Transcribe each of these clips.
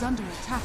is under attack.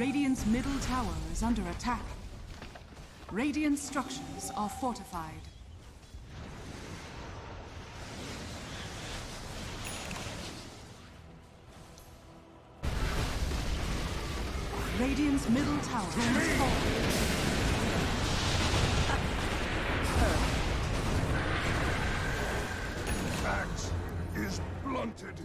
Radiant's middle tower is under attack. Radiant structures are fortified. Radiant's middle tower has fallen. Axe is blunted.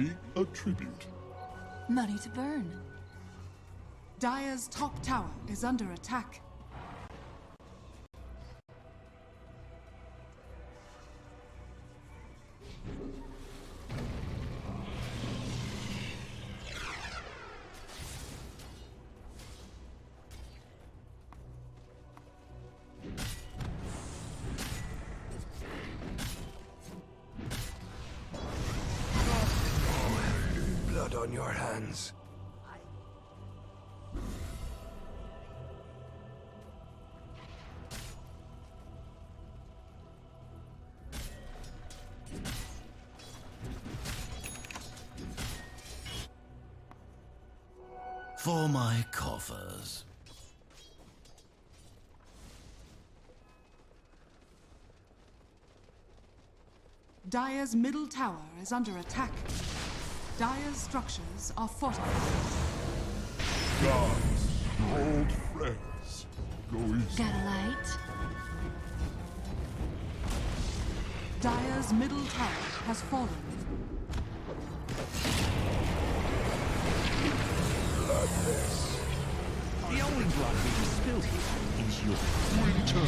be a tribute. Money to burn. Dire's top tower is under attack. Blood on your hands. For my coffers. Dire's middle tower is under attack. Dire's structures are fortified. Gods, old friends, go easy. Got a light? Dire's middle tower has fallen. The only blood being spilled here is yours. Winter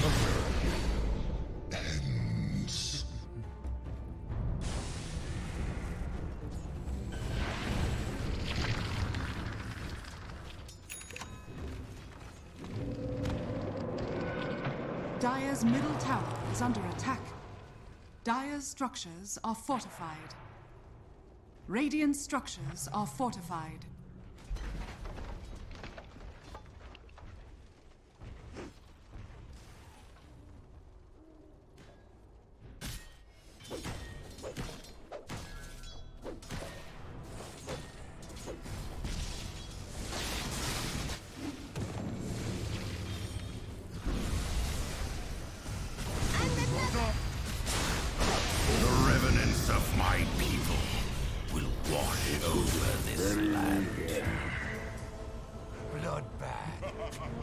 ends. Dire's middle tower is under attack. Dire's structures are fortified. Radiant structures are fortified. The revenants of my people will wash over this land. Bloodbath.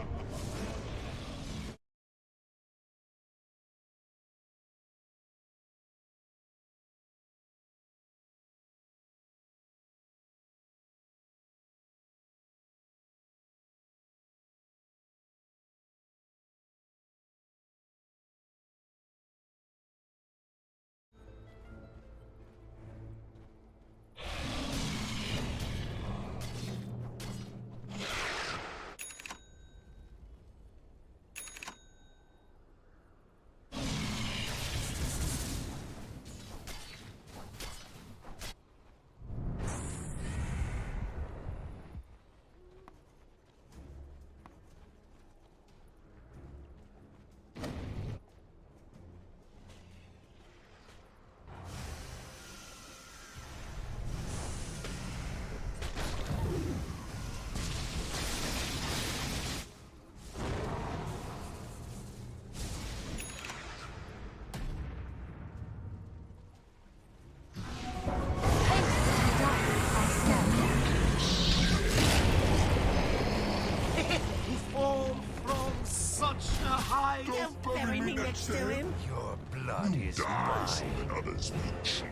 next to him. Your blood is Dies mine. when others be cheap.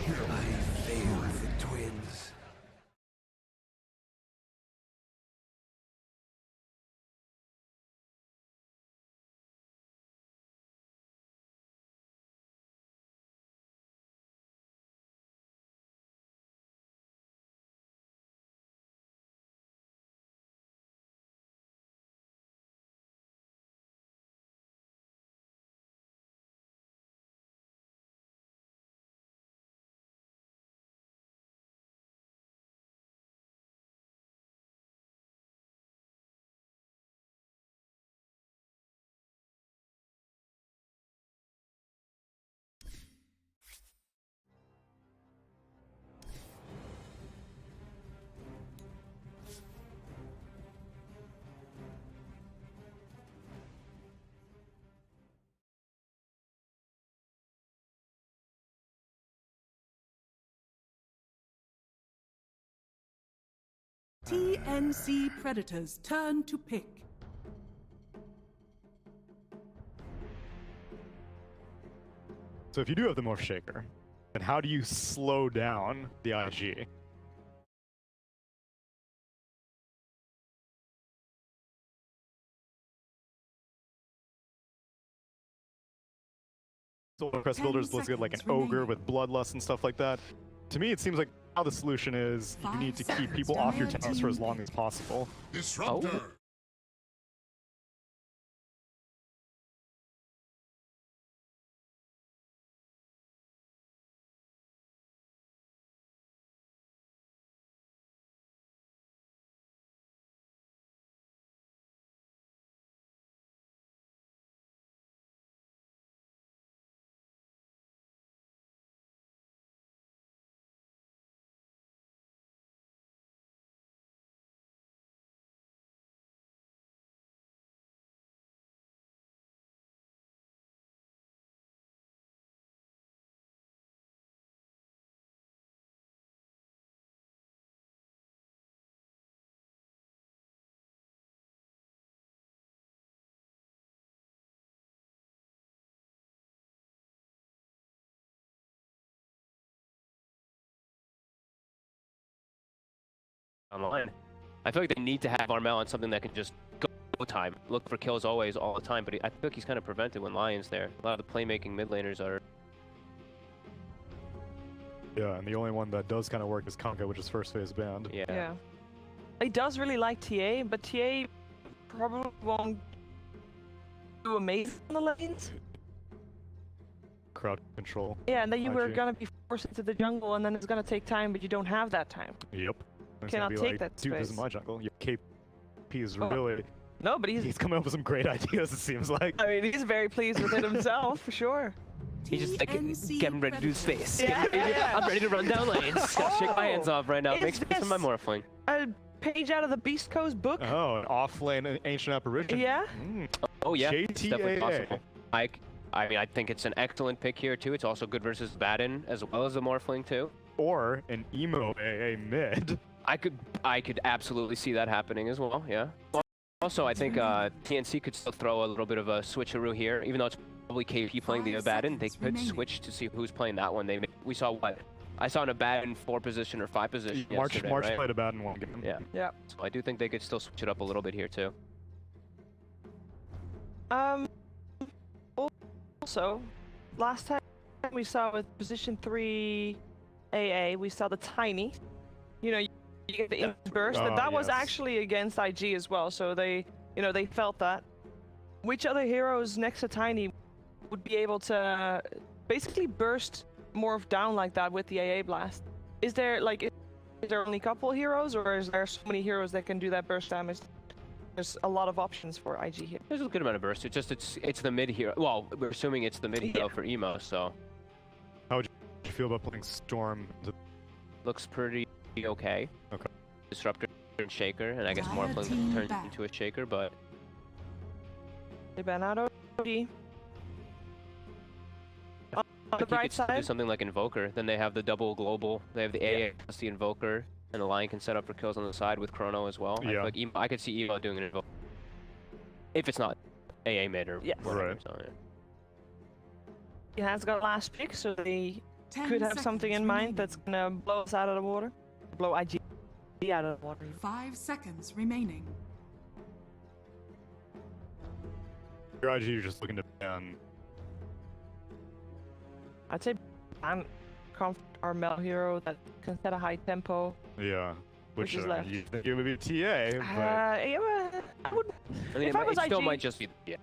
I failed the twins. TNC Predators turn to pick. So if you do have the Morph Shaker, then how do you slow down the IG? Crest Builders looks good like an ogre with bloodlust and stuff like that. To me, it seems like how the solution is you need to keep people off your towers for as long as possible. Disruptor. Oh. Online. I feel like they need to have Armel on something that can just go time, look for kills always, all the time, but I feel like he's kind of prevented when Lion's there. A lot of the playmaking mid laners are... Yeah, and the only one that does kind of work is Kanka, which is first phase banned. Yeah. He does really like TA, but TA probably won't do amazing on the lanes. Crowd control. Yeah, and then you were IG. gonna be forced into the jungle, and then it's gonna take time, but you don't have that time. Yep. And it's Cannot gonna be take like, that dude, this is space. my jungle. Your KP is Oh. really... No, but He's coming up with some great ideas, it seems like. I mean, he's very pleased with it himself, for sure. He's just like, getting ready to do space. Yeah, I'm ready to run down lanes. Gotta shake my hands off right now. Is Make space for my this- Morphling. A page out of the Beast Coast book? Oh, an off-lane ancient apparition. Yeah? Mm. Oh yeah, it's definitely JTAA. possible. I mean, I think it's an excellent pick here too. It's also good versus Baden as well as the Morphling too. Or an emo AA mid. I could absolutely see that happening as well. Yeah. Also, I think TNC could still throw a little bit of a switcheroo here, even though it's probably KP playing the 5 Abaddon. They seconds could remaining. switch to see who's playing that one. We saw what? I saw an Abaddon 4 position or 5 position yesterday, March right? played a bad in one game. Yeah. Yeah. So I do think they could still switch it up a little bit here too. Also, last time we saw with position 3 AA, we saw the Tiny. You know, you get the image burst. Oh, that was yes. actually against IG as well, so they, you know, they felt that. Which other heroes next to Tiny would be able to basically burst Morph down like that with the AA blast? Is there only a couple heroes, or is there so many heroes that can do that burst damage? There's a lot of options for IG here. There's a good amount of burst. It's just it's the mid hero. Well, we're assuming it's the mid hero for emo, so How would you feel about playing Storm? looks pretty okay. Okay. Disruptor and Shaker, and I guess Dire Morphling team turns back. into a Shaker, but They ban out OG. On the I think you bright could still do side, something like Invoker. Then they have the double global. They have the AA plus the Invoker, and the Lion can set up for kills on the side with Chrono as well. I feel Yeah. like I could see emo doing an Invoker. If it's not AA mid or Yes. whatever, Right. so, yeah. he has got last pick, so they 10 could have something in seconds mind remaining. that's gonna blow us out of the water. Blow IG out of the water. 5 seconds remaining. Your IG, you're just looking to ban. I'd say ban our Mel hero that can set a high tempo. Yeah. Which is Which left. you think it would be TA, but Yeah, well, I would. I mean, If I was it still IG might just be Yeah.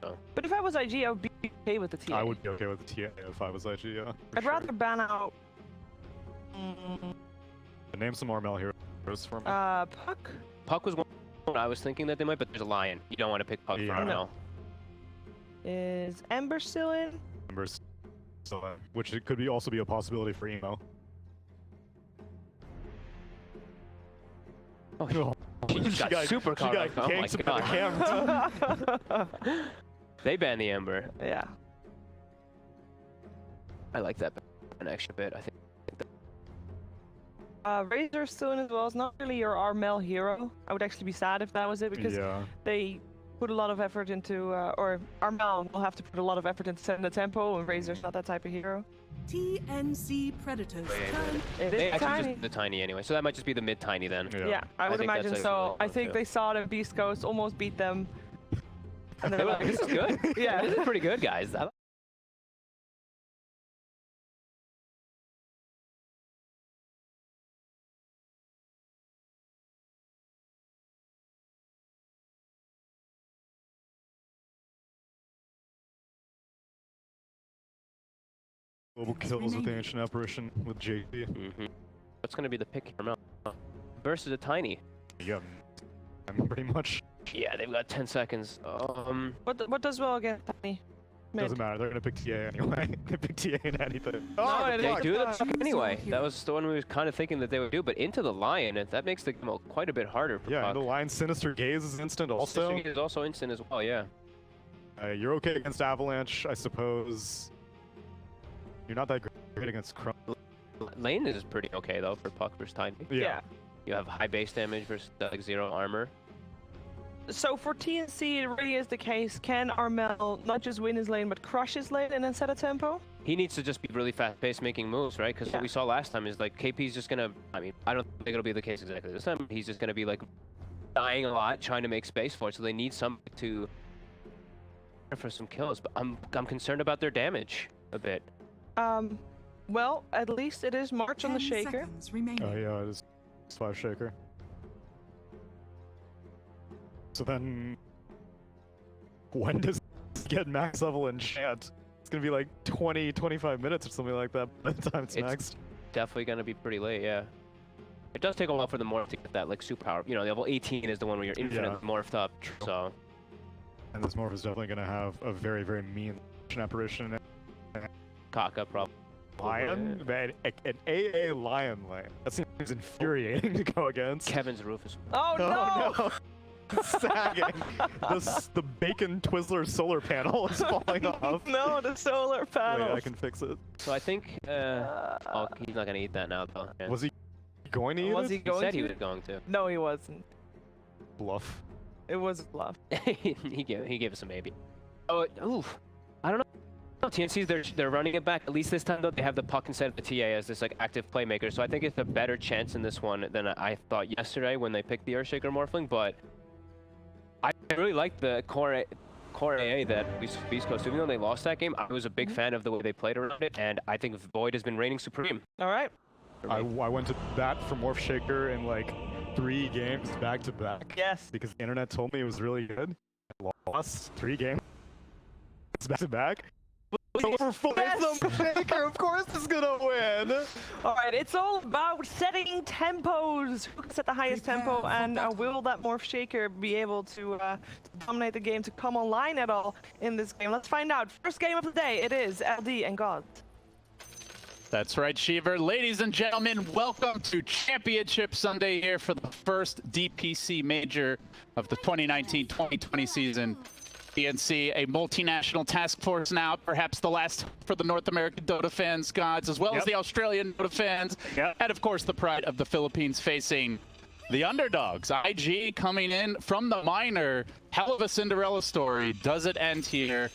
so. But if I was IG, I would be okay with the TA. I would be okay with the TA if I was IG, yeah. for I'd sure. rather ban out. Mm, Name some more Mel heroes for me. Puck. Puck was one I was thinking that they might, but there's a Lion. You don't want to pick Puck Yeah. for No. now. Is Ember still in? Members, so, which it could be also be a possibility for emo. Oh, she just got super she got caught. Oh my ganked by the god. camera. They banned the Ember. Yeah. I like that an extra bit. I think. Razor's still in as well. It's not really your Armel hero. I would actually be sad if that was it because Yeah. they put a lot of effort into, or Armel will have to put a lot of effort into setting the tempo, and Razor's not that type of hero. TNC Predators turn. It They is actually tiny. just the tiny anyway, so that might just be the mid tiny then. Yeah, I would think that's imagine a so. really I close, think yeah. they saw the Beast Coast, almost beat them. And They they're were like, like, this is good. Yeah. This is pretty good, guys. Global kills with the Ancient Apparition with JP. What's going to be the pick here? Versus a tiny. Yeah, pretty much. Yeah, they've got 10 seconds. what does well against tiny? Mid. Doesn't matter, they're gonna pick TA anyway. They pick TA in anything. No, They do the fuck. tuck anyway. That was the one we were kind of thinking that they would do, but into the Lion, that makes the game quite a bit harder for Yeah, Puck. and the Lion Sinister Gaze is instant also. Sister Gate is also instant as well, yeah. You're okay against Avalanche, I suppose. You're not that great against Chrome. Lane is pretty okay though for Puck versus Tiny. Yeah. You have high base damage versus like 0 armor. So for TNC, it really is the case. Can Armel not just win his lane, but crush his lane and then set a tempo? He needs to just be really fast-paced making moves, right? Because what we saw last time is like KP's just gonna. I mean, I don't think it'll be the case exactly this time. He's just gonna be like dying a lot, trying to make space for it. So they need somebody to for some kills. But I'm concerned about their damage a bit. Well, at least it is March on the 10 Shaker. seconds remaining. Oh yeah, it is 5 Shaker. So then, when does it get max level enchant? It's gonna be like 20-25 minutes or something like that by the time it's maxed. Definitely gonna be pretty late, yeah. It does take a while for the morph to get that like superpower. You know, level 18 is the one where you're infinitely morphed up. So. And this morph is definitely gonna have a very, very mean apparition. Kaka probably. Lion? Man, an AA Lion lane. That seems infuriating to go against. Kevin's roof is. Oh no! No. Sagging. The bacon Twizzler solar panel is falling off. No, the solar panel. Wait, I can fix it. So I think. Oh, he's not gonna eat that now though. Yeah. Was he going to eat Was it? he going said to? he was going to. No, he wasn't. Bluff. It was a bluff. he gave us a maybe. Oh, oof. I don't know. TNC's they're running it back. At least this time though, they have the Puck instead of the TA as this like active playmaker. So I think it's a better chance in this one than I thought yesterday when they picked the Earthshaker Morphling. But I really like the core AA that Beast Coast. Even though they lost that game, I was a big fan of the way they played around it, and I think Void has been reigning supreme. All right. I went to bat for Morph Shaker in like 3 games back to back. Yes. Because the internet told me it was really good. I lost 3 games back to back. Morph Shaker, of course, is gonna win. All right, it's all about setting tempos. Who can set the highest tempo, and will that Morph Shaker be able to dominate the game, to come online at all in this game? Let's find out. First game of the day, it is LD and God. That's right, Sheever. Ladies and gentlemen, welcome to Championship Sunday here for the first DPC major of the 2019-2020 season. TNC, a multinational task force now, perhaps the last for the North American Dota fans, gods, as well as the Australian Dota fans, and of course the pride of the Philippines facing the underdogs. IG coming in from the minor. Hell of a Cinderella story. Does it end here?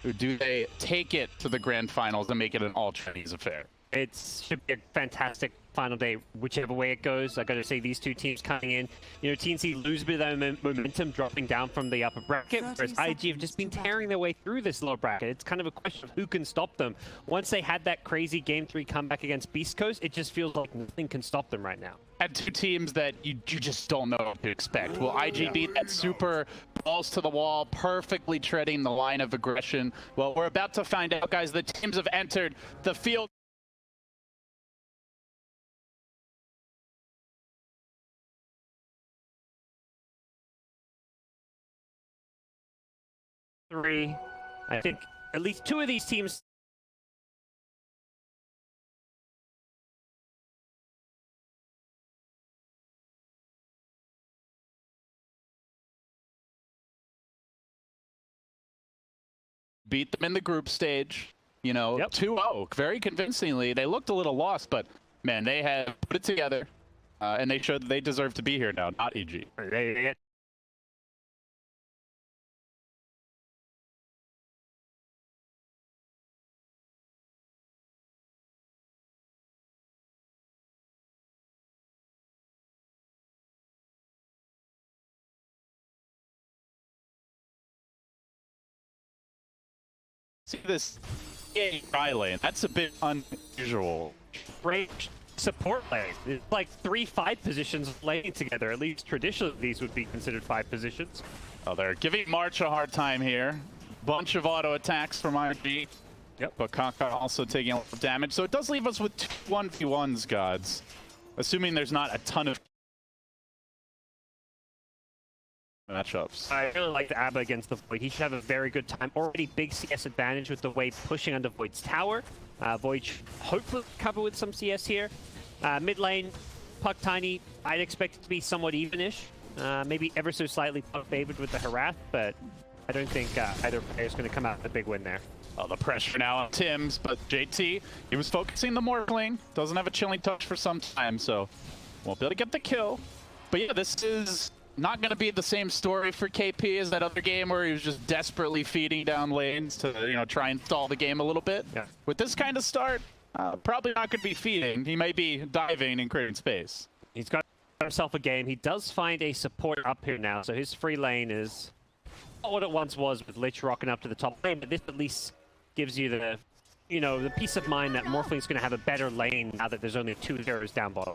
Or do they take it to the grand finals and make it an all-Chinese affair? It should be a fantastic final day, whichever way it goes. I got to say, these two teams coming in, you know, TNC lose a bit of their momentum, dropping down from the upper bracket, whereas IG have just been tearing their way through this lower bracket. It's kind of a question of who can stop them. Once they had that crazy Game 3 comeback against Beast Coast, it just feels like nothing can stop them right now. And 2 teams that you just don't know what to expect. Will IG beat that super balls to the wall, perfectly treading the line of aggression? Well, we're about to find out, guys. The teams have entered the field. I think at least 2 of these teams beat them in the group stage, you know, 2-0, very convincingly. They looked a little lost, but man, they have put it together, and they showed that they deserve to be here now, not EG. see this tri lane. That's a bit unusual. Range support lane. It's like 3-5 positions laying together. At least traditionally these would be considered 5 positions. Oh, they're giving March a hard time here. Bunch of auto attacks from IG. Yep. But Kaka also taking a lot of damage. So it does leave us with 2 1v1s, gods. Assuming there's not a ton of matchups. I really like the ABBA against the Void. He should have a very good time. Already big CS advantage with the Wave pushing under Void's tower. Void should hopefully cover with some CS here. Mid lane, Puck Tiny, I'd expect it to be somewhat evenish. Maybe ever so slightly Puck favored with the harass, but I don't think either player is going to come out with a big win there. Oh, the pressure now on Tim's, but JT, he was focusing the Morkling. Doesn't have a chilling touch for some time, so won't be able to get the kill. But yeah, this is not going to be the same story for KP as that other game where he was just desperately feeding down lanes to, you know, try and stall the game a little bit. Yeah. With this kind of start, probably not going to be feeding. He might be diving and creating space. He's got himself a game. He does find a support up here now, so his free lane is not what it once was with Lich rocking up to the top lane, but this at least gives you the, you know, the peace of mind that Morphling's going to have a better lane now that there's only 2 heroes down bottom.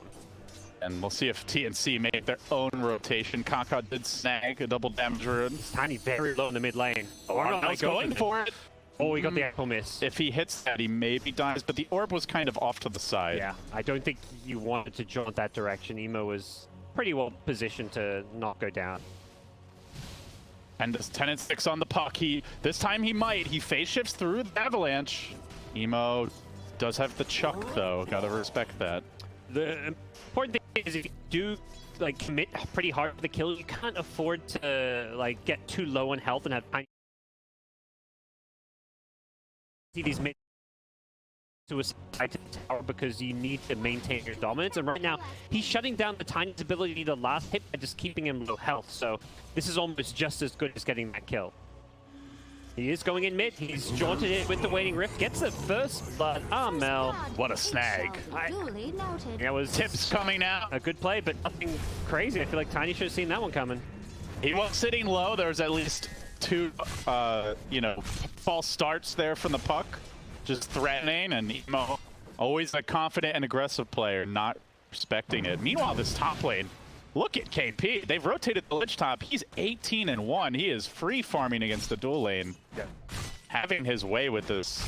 And we'll see if TNC made their own rotation. Kaka did snag a double damage rune. Tiny very low in the mid lane. Oh, Arnold's going for it. Oh, he got the echo miss. If he hits that, he maybe dies, but the orb was kind of off to the side. Yeah, I don't think you wanted to jaunt that direction. Emo was pretty well positioned to not go down. And this 10 and 6 on the puck. This time he might. He phase shifts through the avalanche. Emo does have the chuck though. Gotta respect that. The important thing is if you do like commit pretty hard for the kill, you can't afford to like get too low on health and have tiny. See these mid suicide to the tower because you need to maintain your dominance, and right now he's shutting down the Tiny's ability to last hit by just keeping him low health, so this is almost just as good as getting that kill. He is going in mid, he's jaunted it with the Waiting Rift, gets the first blood. Ah, Mel. What a snag. That was Tips coming out. a good play, but nothing crazy. I feel like Tiny should have seen that one coming. He was sitting low. There was at least 2, you know, false starts there from the puck. Just threatening, and Emo, always a confident and aggressive player, not respecting it. Meanwhile, this top lane, look at KP. They've rotated the Lich top. He's 18 and 1. He is free farming against the dual lane. Yeah. Having his way with this.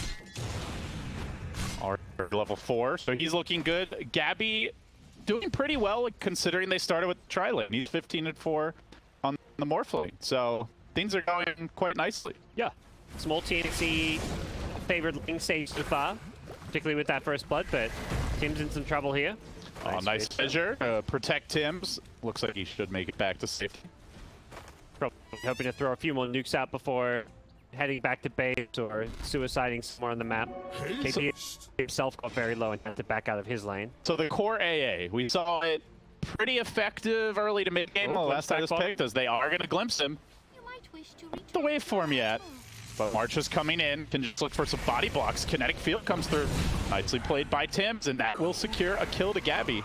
Level 4, so he's looking good. Gabby doing pretty well considering they started with tri lane. He's 15 and 4 on the Morph lane, so things are going quite nicely. Yeah. Small TNC favored lane stage so far, particularly with that first blood, but Tim's in some trouble here. Nice measure. Protect Tim's. Looks like he should make it back to safety. Probably hoping to throw a few more nukes out before heading back to base or suiciding somewhere on the map. KP himself got very low and had to back out of his lane. So the core AA, we saw it pretty effective early to mid game. Last time this picked, as they are going to glimpse him. The waveform yet. But March is coming in, can just look for some body blocks. Kinetic field comes through. Nicely played by Tims, and that will secure a kill to Gabby.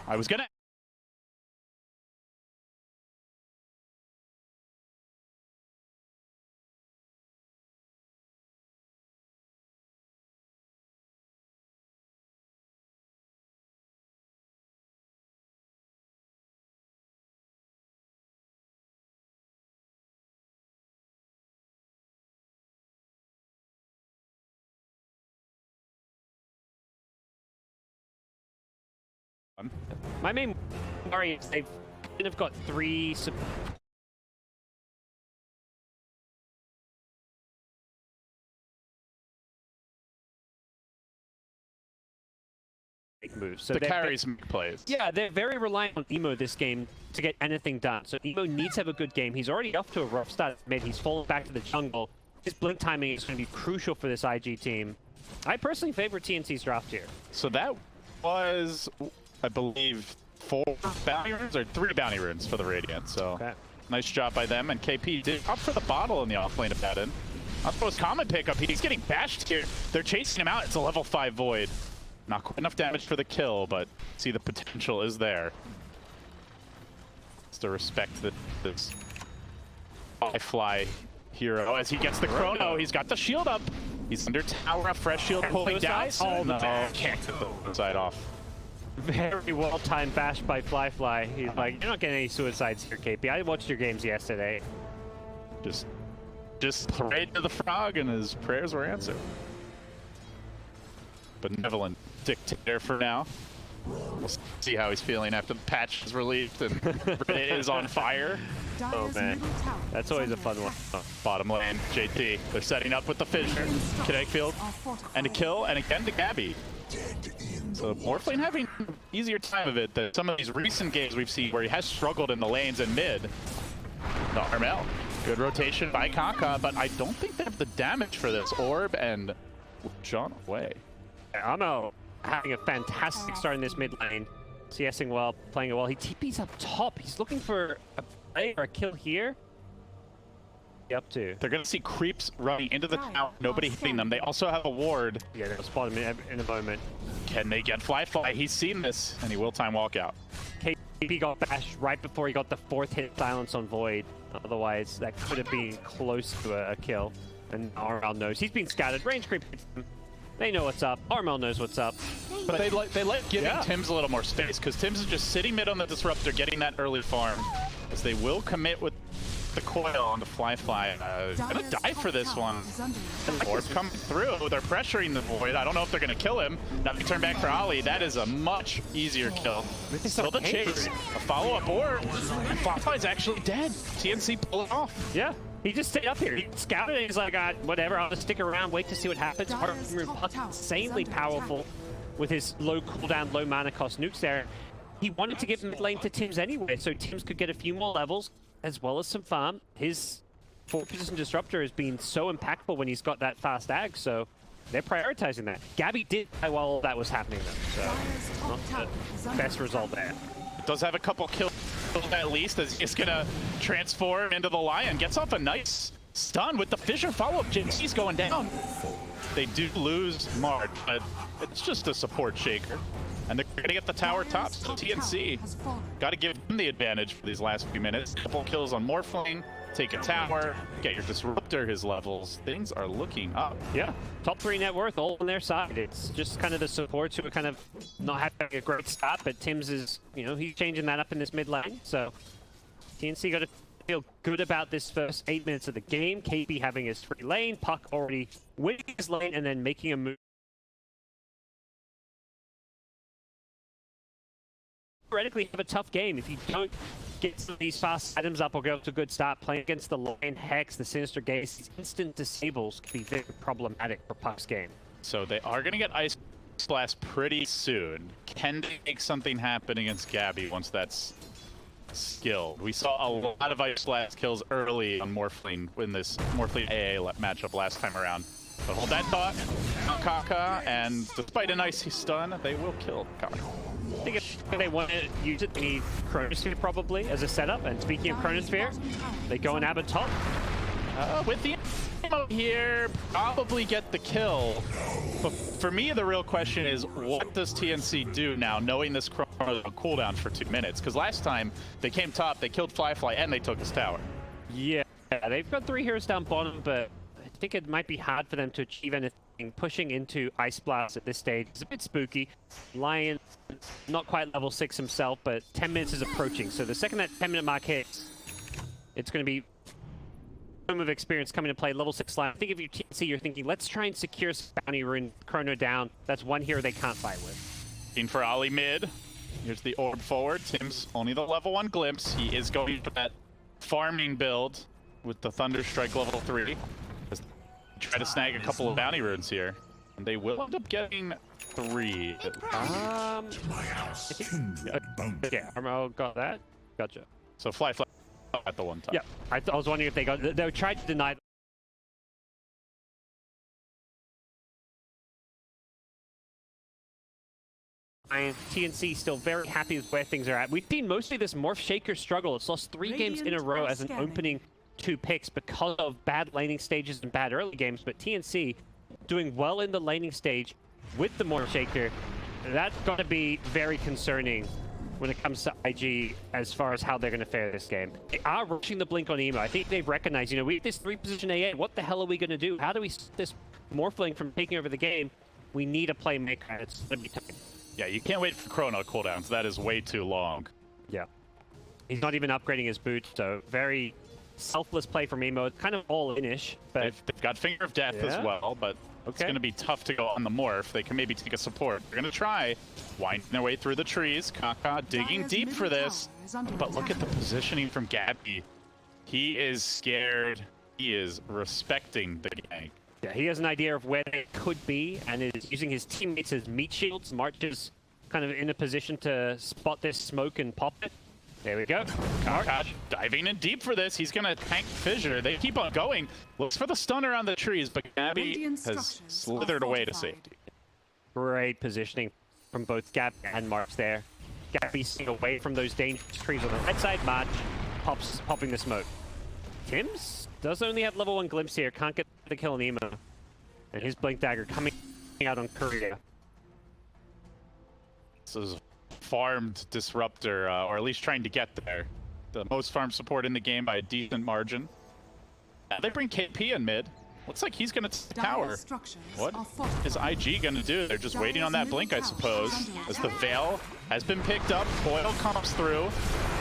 I was gonna... My main worry is they've kind of got 3 moves. So the carries plays. Yeah, they're very reliant on Emo this game to get anything done. So Emo needs to have a good game. He's already off to a rough start at mid. He's fallen back to the jungle. His blink timing is going to be crucial for this IG team. I personally favor TNC's draft here. So that was, I believe, 4 bounty runes or 3 bounty runes for the Radiant. So nice job by them. And KP did opt for the bottle in the offlane of that in. Not the most common pickup. He's getting bashed here. They're chasing him out. It's a level 5 void. Not quite enough damage for the kill, but see the potential is there. Just to respect that this fly Hero as he gets the chrono. He's got the shield up. He's under tower, a fresh shield pulling down. Oh, no, can't get the side off. Very well-timed bash by Fly. He's like, you're not getting any suicides here, KP. I watched your games yesterday. Just prayed to the frog and his prayers were answered. Benevolent dictator for now. We'll see how he's feeling after the patch is released and Reddit is on fire. Oh man, that's always a fun one. Bottom lane, JT. They're setting up with the Fissure, kinetic field, and a kill, and again to Gabby. So Morphling having an easier time of it than some of these recent games we've seen where he has struggled in the lanes and mid. The Armel, good rotation by Kaka, but I don't think they have the damage for this. Orb and John away. Armel having a fantastic start in this mid lane. CSing well, playing it well. He TP's up top. He's looking for a play or a kill here. Up to. They're going to see creeps running into the tower, nobody hitting them. They also have a ward. Yeah, they'll spot him in a moment. Can they get Fly? He's seen this, and he will time walk out. KP got bashed right before he got the 4th hit silence on Void. Otherwise, that could have been close to a kill. And Armel knows. He's been scattered. Range creep hits him. They know what's up. Armel knows what's up. But they like giving Tims a little more space, because Tims is just sitting mid on the Disruptor, getting that early farm. As they will commit with the coil on the Fly. Gonna die for this one. Orb's coming through. They're pressuring the Void. I don't know if they're gonna kill him. Now they turn back for Ali. That is a much easier kill. Still the chase. A follow-up orb. And Fly's actually dead. TNC pull it off. Yeah. He just stayed up here. He scouted and he's like, whatever, I'll just stick around, wait to see what happens. Insanely powerful with his low cooldown, low mana cost nukes there. He wanted to give mid lane to Tims anyway, so Tims could get a few more levels as well as some farm. His 4th position disruptor has been so impactful when he's got that fast ag, so they're prioritizing that. Gabby did die while all that was happening though, so not the best result there. Does have a couple kills at least, as he's gonna transform into the Lion. Gets off a nice stun with the Fissure follow-up. JT's going down. They do lose Marge, but it's just a support shaker. And they're gonna get the tower top, so TNC gotta give them the advantage for these last few minutes. Couple kills on Morphling, take a tower, get your Disruptor, his levels. Things are looking up. Yeah, top 3 net worth all on their side. It's just kind of the supports who are kind of not having a great start, but Tims is, he's changing that up in this mid lane. So TNC got to feel good about this first 8 minutes of the game. KP having his free lane, Puck already winning his lane, and then making a move. Theoretically have a tough game if you don't get some of these fast items up or go to a good start. Playing against the Lion Hex, the Sinister Gaze, these instant disables can be very problematic for Puck's game. So they are going to get Ice Blast pretty soon. Can they make something happen against Gabby once that's skilled? We saw a lot of Ice Blast kills early on Morphling in this Morphling AA matchup last time around. But hold that thought, Kaka, and despite a nice stun, they will kill Kaka. I think if they want to use it, they need Chronosphere probably as a setup. And speaking of Chronosphere, they go and Abbot top. With the ammo here, probably get the kill. But for me, the real question is, what does TNC do now, knowing this chrono cooldown for 2 minutes? Because last time, they came top, they killed Fly, and they took his tower. Yeah, they've got 3 heroes down bottom, but I think it might be hard for them to achieve anything. Pushing into Ice Blast at this stage is a bit spooky. Lion, not quite level 6 himself, but 10 minutes is approaching. So the second that 10-minute mark hits, it's going to be room of experience coming to play. Level 6 Lion. I think if you're TNC, you're thinking, let's try and secure some bounty rune, Chrono down. That's one hero they can't fight with. In for Ali mid. Here's the orb forward. Tim's only the level 1 glimpse. He is going for that farming build with the Thunder Strike level 3. Try to snag a couple of bounty runes here, and they will end up getting 3. Yeah, Armel got that. Gotcha. So Fly at the one time. Yeah, I was wondering if they tried to deny. And TNC still very happy with where things are at. We've seen mostly this Morph Shaker struggle. It's lost 3 games in a row as an opening 2 picks because of bad laning stages and bad early games, but TNC doing well in the laning stage with the Morph Shaker. That's got to be very concerning when it comes to IG as far as how they're going to fare this game. They are rushing the blink on Emo. I think they've recognized, you know, we have this 3-position AA. What the hell are we going to do? How do we stop this Morphling from taking over the game? We need a playmaker, and it's going to be time. Yeah, you can't wait for chrono cooldowns. That is way too long. Yeah. He's not even upgrading his boot, so very selfless play from Emo. It's kind of all-in-ish, but... They've got Finger of Death as well, but it's going to be tough to go on the Morph. They can maybe take a support. They're going to try winding their way through the trees. Kaka digging deep for this, but look at the positioning from Gabby. He is scared. He is respecting the gank. Yeah, he has an idea of where they could be, and is using his teammates as meat shields. March is kind of in a position to spot this smoke and pop it. There we go. Kaka diving in deep for this. He's going to tank Fissure. They keep on going. Looks for the stun around the trees, but Gabby has slithered away to safety. Great positioning from both Gab and March there. Gabby seeing away from those dangerous trees on the right side. March popping the smoke. Tims does only have level 1 glimpse here. Can't get the kill on Emo. And his Blink Dagger coming out on Korea. This is farmed Disruptor, or at least trying to get there. The most farm support in the game by a decent margin. They bring KP in mid. Looks like he's going to tower. What is IG going to do? They're just waiting on that blink, I suppose. As the Veil has been picked up, Foil comes through.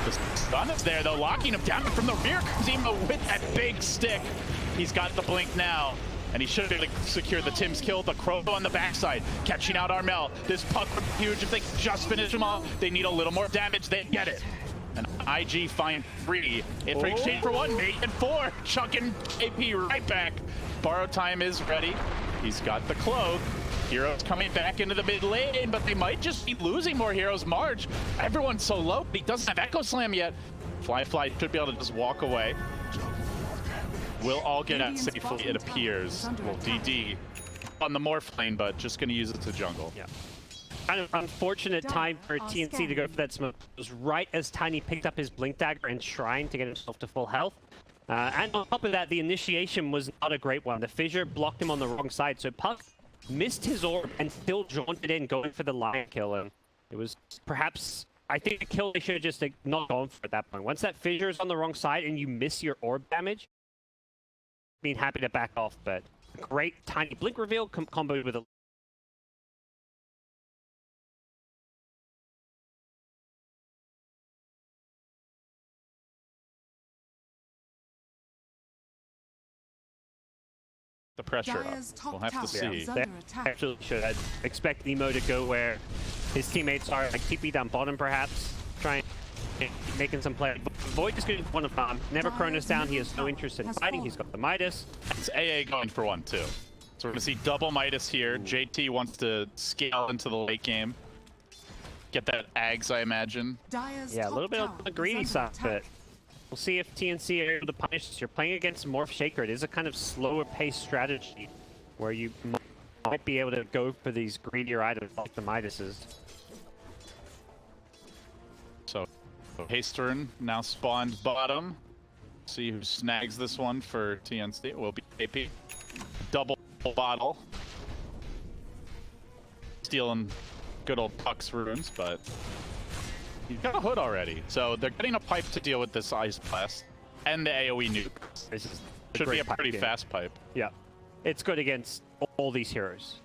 The stun is there, though, locking him down from the rear. Emo with that big stick. He's got the blink now, and he should have secured the Tim's kill. The Crow on the backside, catching out Armel. This puck would be huge if they just finish him off. They need a little more damage. They get it. And IG find 3. In for exchange for 1, mate, and 4. Chucking KP right back. Borrow time is ready. He's got the cloak. Heroes coming back into the mid lane, but they might just be losing more heroes. March, everyone's so low, but he doesn't have Echo Slam yet. Fly should be able to just walk away. We'll all get out safely, it appears. Well, DD on the Morph lane, but just going to use it to jungle. Yeah. Kind of unfortunate time for TNC to go for that smoke. It was right as Tiny picked up his Blink Dagger and Shrine to get himself to full health. And on top of that, the initiation was not a great one. The Fissure blocked him on the wrong side, so Puck missed his orb and still jaunted in, going for the Lion kill. And it was perhaps, I think the kill they should have just not gone for at that point. Once that Fissure is on the wrong side and you miss your orb damage, being happy to back off, but great Tiny Blink reveal comboed with a the pressure up. We'll have to see. They actually should. I'd expect Emo to go where his teammates are, like TP down bottom perhaps, trying making some play. Void is going to want to farm. Never Cronus down. He has no interest in fighting. He's got the Midas. It's AA going for 1 too. So we're going to see double Midas here. JT wants to scale into the late game. Get that Ags, I imagine. Yeah, a little bit on the greedy side, but we'll see if TNC are able to punish this. You're playing against Morph Shaker. It is a kind of slower paced strategy where you might be able to go for these greedier items like the Midases. So Hasterin now spawned bottom. See who snags this one for TNC. It will be AP. Double bottle. Stealing good old Puck's runes, but he's got a hood already. So they're getting a pipe to deal with this Ice Blast and the AoE nuke. This is should be a pretty fast pipe. Yeah, it's good against all these heroes.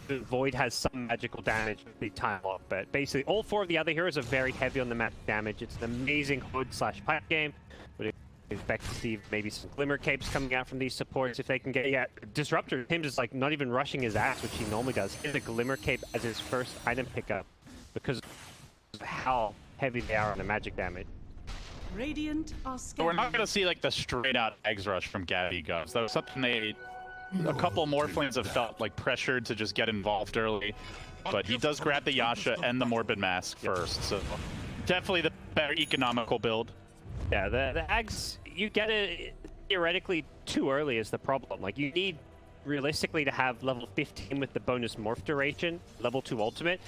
Void has some magical damage with the time lock, but basically all 4 of the other heroes are very heavy on the magic damage. It's an amazing hood/pipe game. But expect to see maybe some Glimmer Capes coming out from these supports if they can get... Yeah, Disruptor, him just like not even rushing his axe, which he normally does. He has a Glimmer Cape as his first item pickup because of how heavy they are on the magic damage. Radiant are So we're not going to see like the straight out eggs rush from Gabby Govs. That was something a couple Morphlings have felt like pressured to just get involved early. But he does grab the Yasha and the Morbid Mask first, so definitely the better economical build. Yeah, the Ags, you get it theoretically too early is the problem. Like, you need realistically to have level 15 with the bonus morph duration, level 2 ultimate.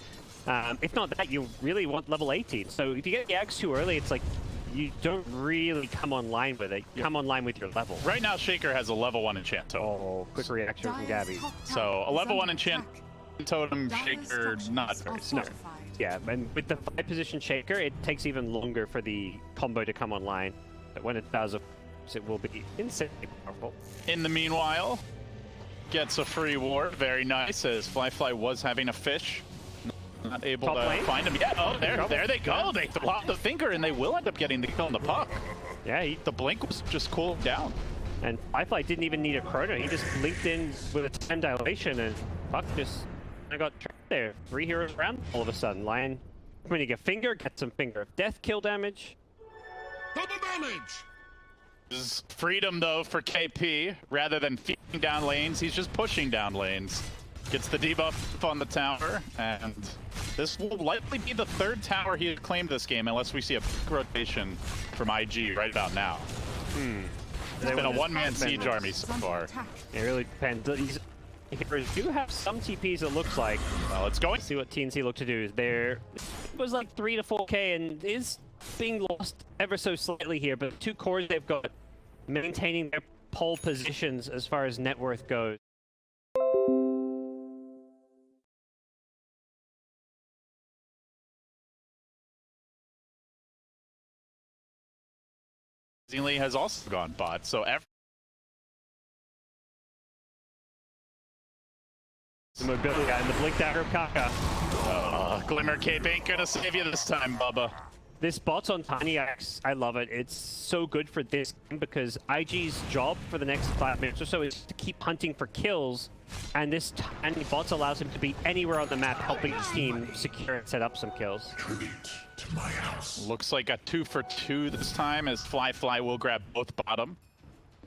If not that, you really want level 18. So if you get the Ags too early, it's like you don't really come online with it. You come online with your level. Right now, Shaker has a level 1 enchant totem. Oh, quick reaction from Gabby. So a level 1 enchant totem, Shaker, not very No. Yeah, and with the 5-position shaker, it takes even longer for the combo to come online. But when it does, it will be insanely powerful. In the meanwhile, gets a free ward. Very nice, as Fly was having a fish. Not able Top to lane. find him yet. Oh, there they go. They throw out the finger, and they will end up getting the kill on the puck. Yeah, The blink was just cooled down. and Firefly didn't even need a chrono. He just linked in with a 10 dilation, and Puck just got trapped there. 3 heroes around all of a sudden. Lion winning a finger, gets some finger of death kill damage. Double damage! This is freedom, though, for KP. Rather than feeding down lanes, he's just pushing down lanes. Gets the debuff on the tower, and this will likely be the 3rd tower he had claimed this game, unless we see a big rotation from IG right about now. It's been a one-man siege army so far. It really depends. These heroes do have some TPs, it looks like. Well, it's going. See what TNC look to do. It was like 3 to 4k and is being lost ever so slightly here, but 2 cores they've got maintaining their pole positions as far as net worth goes. Lee has also gone bot, so The mobility and the blink dagger of Kaka. Glimmer Cape ain't gonna save you this time, Bubba. This bot on Tiny Axe, I love it. It's so good for this game because IG's job for the next 5 minutes or so is to keep hunting for kills, and this tiny bot allows him to be anywhere on the map helping his team secure and set up some kills. Tribute to my house. Looks like a 2 for 2 this time, as Fly will grab both bottom.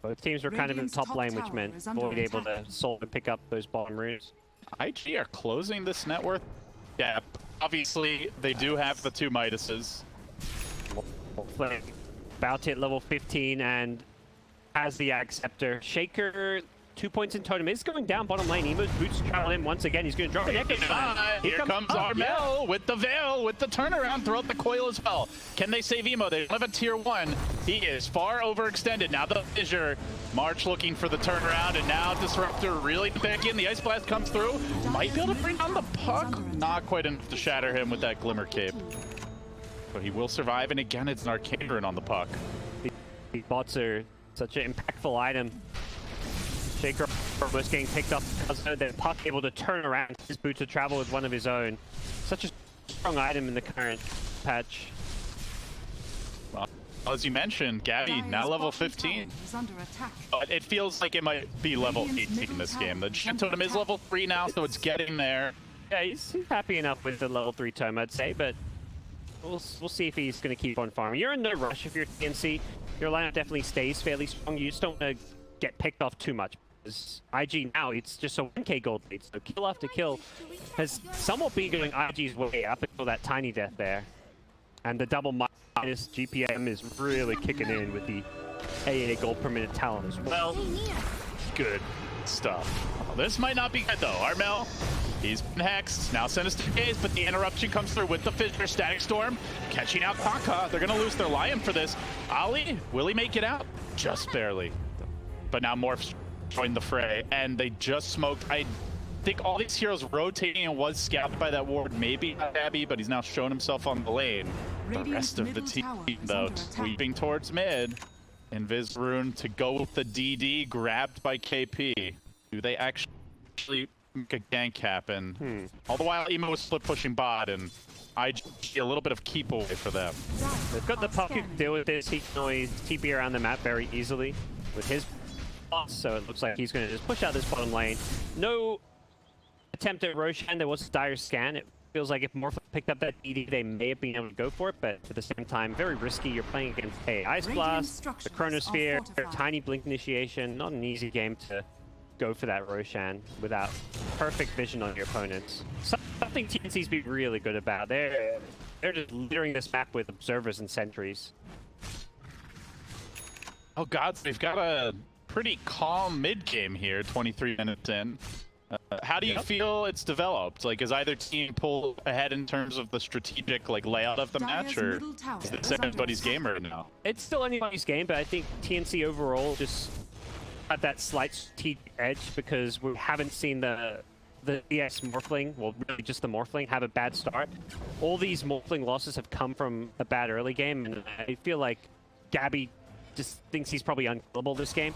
Both teams were kind of in Radiant's top top lane, which tower meant is under Void able to attack. solve and pick up those bottom runes. IG are closing this net worth gap. Obviously, they do have the 2 Midases. About to hit level 15 and has the Acceptor. Shaker, 2 points in totem, is going down bottom lane. Emo's boots travel in once again. He's going to drop an Echo Slam. Here comes Armel with the Veil, with the turnaround throughout the coil as well. Can they save Emo? They don't have a tier 1. He is far overextended. Now the Fissure. March looking for the turnaround, and now Disruptor really back in. The Ice Blast comes through. Might be able to bring down the puck. Not quite enough to shatter him with that Glimmer Cape. But he will survive, and again, it's an Arcane Rune on the puck. These bots are such an impactful item. Shaker was getting picked up because the puck able to turn around his boot to travel with one of his own. Such a strong item in the current patch. Well, as you mentioned, Gabby, now level 15. Is under attack. But it feels like it might be level 18 in this game. The Gen Totem is level 3 now, so it's getting there. Yeah, he's happy enough with the level 3 tome, I'd say, but we'll see if he's going to keep on farming. You're in no rush if you're TNC. Your lineup definitely stays fairly strong. You just don't want to get picked off too much. Because IG now, it's just a 1k gold lead, so kill after kill has somewhat been going IG's way up until that tiny death there. And the double minus GPM is really kicking in with the AA gold per minute talent as well. Good stuff. Well, this might not be good though. Armel, he's been hexed. Now Sinister Gaze, but the interruption comes through with the Fissure. Static Storm catching out Kaka. They're gonna lose their Lion for this. Ali, will he make it out? Just barely. But now Morph's joined the fray, and they just smoked. I think all these heroes rotating and was scouted by that ward. Maybe not Abby, but he's now shown himself on the lane. The rest of the team, though, sweeping towards mid. Invis Rune to go with the DD, grabbed by KP. Do they actually make a gank happen? All the while, Emo was split pushing bot, and IG a little bit of keep away for them. They've got the puck to deal with this. He can always TP around the map very easily with his bots, so it looks like he's going to just push out this bottom lane. No attempt at Roshan. There was a dire scan. It feels like if Morph picked up that DD, they may have been able to go for it, but at the same time, very risky. You're playing against Ice Blast, the Chronosphere, tiny blink initiation. Not an easy game to go for that Roshan without perfect vision on your opponents. Something TNC's been really good about. They're just littering this map with observers and sentries. Oh gods, they've got a pretty calm mid game here, 23 minutes in. How do you feel it's developed? Like, is either team pull ahead in terms of the strategic layout of the match, or is this everybody's game right now? It's still anybody's game, but I think TNC overall just had that slight strategic edge because we haven't seen the the EX Morphling, well, really just the Morphling, have a bad start, all these Morphling losses have come from a bad early game, and I feel like Gabby just thinks he's probably unkillable this game.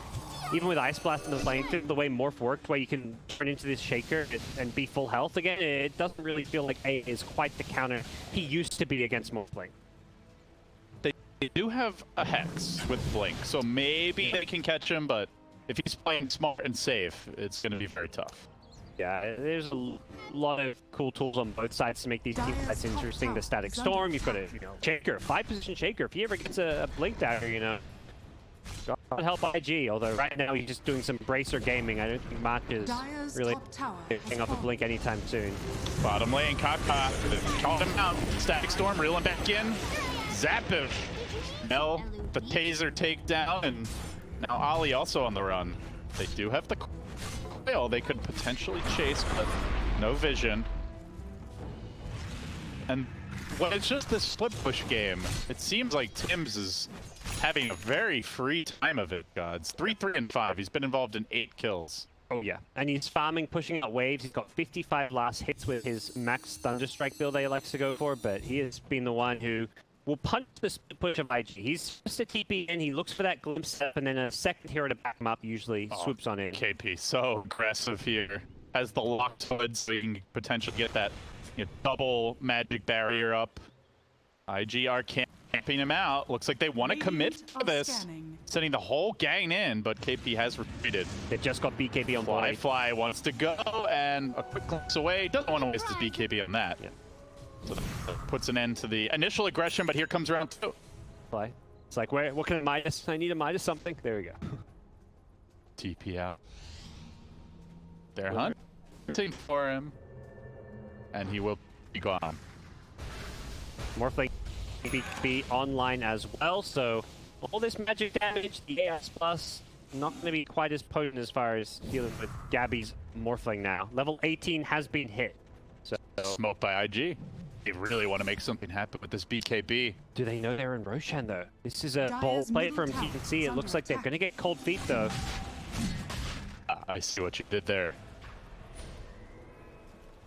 Even with Ice Blast in the playing field, the way Morph worked, where you can turn into this Shaker and be full health again, it doesn't really feel like A is quite the counter he used to be against Morphling. They do have a Hex with Blink, so maybe they can catch him, but if he's playing smart and safe, it's going to be very tough. Yeah, there's a lot of cool tools on both sides to make these team fights interesting. The Static Storm, you've got a Shaker, 5-position Shaker. If he ever gets a Blink dagger, God help IG, although right now he's just doing some Bracer gaming. I don't think March is really getting off a Blink anytime soon. Bottom lane, Kaka, called him out. Static Storm, reeling back in. Zap him. Mel, the taser takedown, and now Ali also on the run. They do have the coil they could potentially chase, but no vision. And when it's just this split push game, it seems like Tim's is having a very free time of it, gods. 3, 3, and 5. He's been involved in 8 kills. Oh yeah, and he's farming, pushing out waves. He's got 55 last hits with his max Thunderstrike build that he likes to go for, but he has been the one who will punch the split push of IG. He's just a TP in, he looks for that glimpse step, and then a second hero to back him up usually swoops on in. KP, so aggressive here. Has the locked hood, so you can potentially get that double magic barrier up. IG are camping him out. Looks like they want to commit for this. Sending the whole gang in, but KP has retreated. They just got BKB on board. Fly wants to go, and a quick glance away. Doesn't want to waste his BKB on that. Yeah. So that puts an end to the initial aggression, but here comes round 2. Fly. It's like, what can I Midas? I need a Midas something. There we go. TP out. They're hunting for him, and he will be gone. Morphling be online as well, so all this magic damage, the AS plus, not going to be quite as potent as far as dealing with Gabby's Morphling now. Level 18 has been hit. So smoked by IG. They really want to make something happen with this BKB. Do they know they're in Roshan though? This is a bold play from TNC. It looks like they're going to get cold feet though. I see what you did there.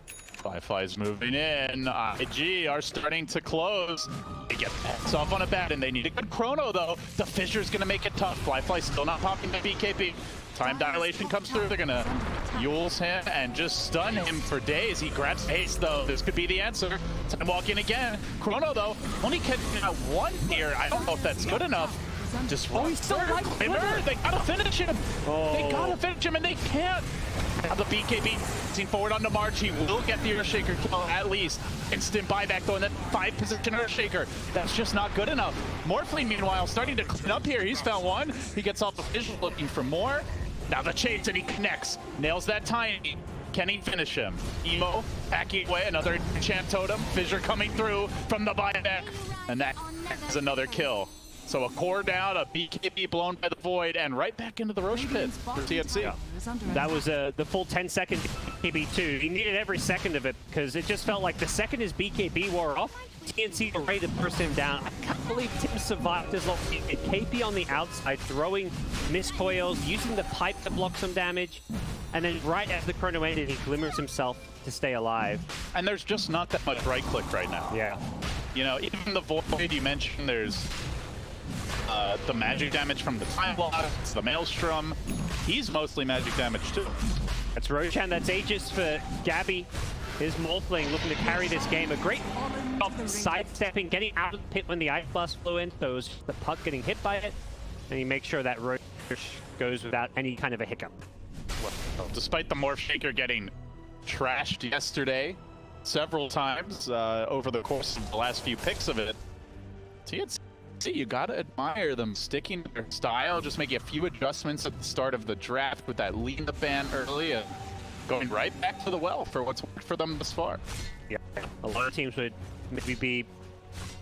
Firefly's moving in. IG are starting to close. They get pets off on a bat, and they need a good chrono, though. The Fissure's going to make it tough. Firefly's still not popping the BKB. Time dilation comes through. They're going to Yule's him and just stun him for days. He grabs haste, though. This could be the answer. Time walk in again. Chrono, though, only catching out 1 here. I don't know if that's good enough. Just he's still like Glimmer. They gotta finish him. They gotta finish him, and they can't. Now the BKB seen forward onto March. He will get the Earthshaker kill at least. Instant buyback though, and that 5-position Earthshaker. That's just not good enough. Morphling, meanwhile, starting to clean up here. He's found one. He gets off the visual looking for more. Now the chase, and he connects. Nails that tiny. Can he finish him? Emo hacking away, another champ totem. Fissure coming through from the buyback. And that is another kill. So a core down, a BKB blown by the void, and right back into the Roche pit for TNC. Yeah. That was the full 10-second BKB too. He needed every second of it because it just felt like the second his BKB wore off, TNC were ready to burst him down. I can't believe Tim survived as long as he did. KP on the outside, throwing miscoils, using the pipe to block some damage, and then right as the chrono ended, he glimmers himself to stay alive. And there's just not that much right click right now. Yeah. Even the void you mentioned, there's the magic damage from the time lock, it's the Maelstrom. He's mostly magic damage too. That's Roshan, that's Aegis for Gabby. His Morphling looking to carry this game. A great job sidestepping, getting out of the pit when the Ice Blast flew in, so it was the puck getting hit by it, and he makes sure that Rosh goes without any kind of a hiccup. Well, despite the Morph Shaker getting trashed yesterday several times over the course of the last few picks of it, TNC, you gotta admire them sticking to their style, just making a few adjustments at the start of the draft with that lead the ban early and going right back to the well for what's worked for them thus far. Yeah, a lot of teams would maybe be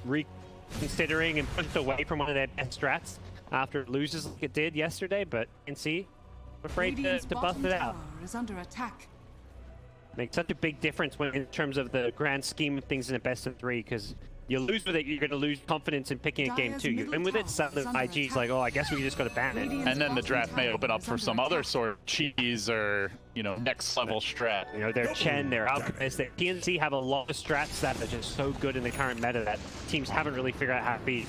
reconsidering and pushed away from one of their best strats after it loses like it did yesterday, but TNC, I'm afraid to bust it out. Is under attack. Makes such a big difference when in terms of the grand scheme of things in a best of 3, because you lose with it, you're going to lose confidence in picking a game 2. You win with it, suddenly IG's like, oh, I guess we just got to ban it. And then the draft may open up for some other sort of cheese or you know, next level strat. You know, their Chen, their Alchemist, their TNC have a lot of strats that are just so good in the current meta that teams haven't really figured out how to beat.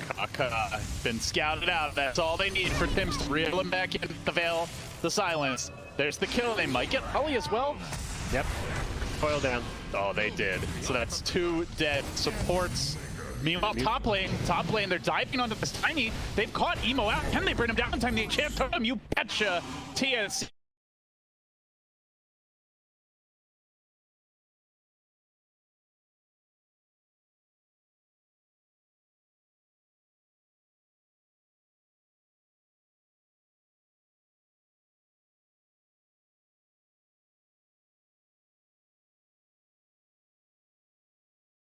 Been scouted out. That's all they need for Tims to reel him back in the Veil, the silence. There's the kill. They might get Ollie as well. Yep. Coil down. Oh, they did. So that's 2 dead supports. Meanwhile, top lane, they're diving onto this Tiny. They've caught Emo out. Can they bring him down in time? They can't touch him. You betcha. TNC.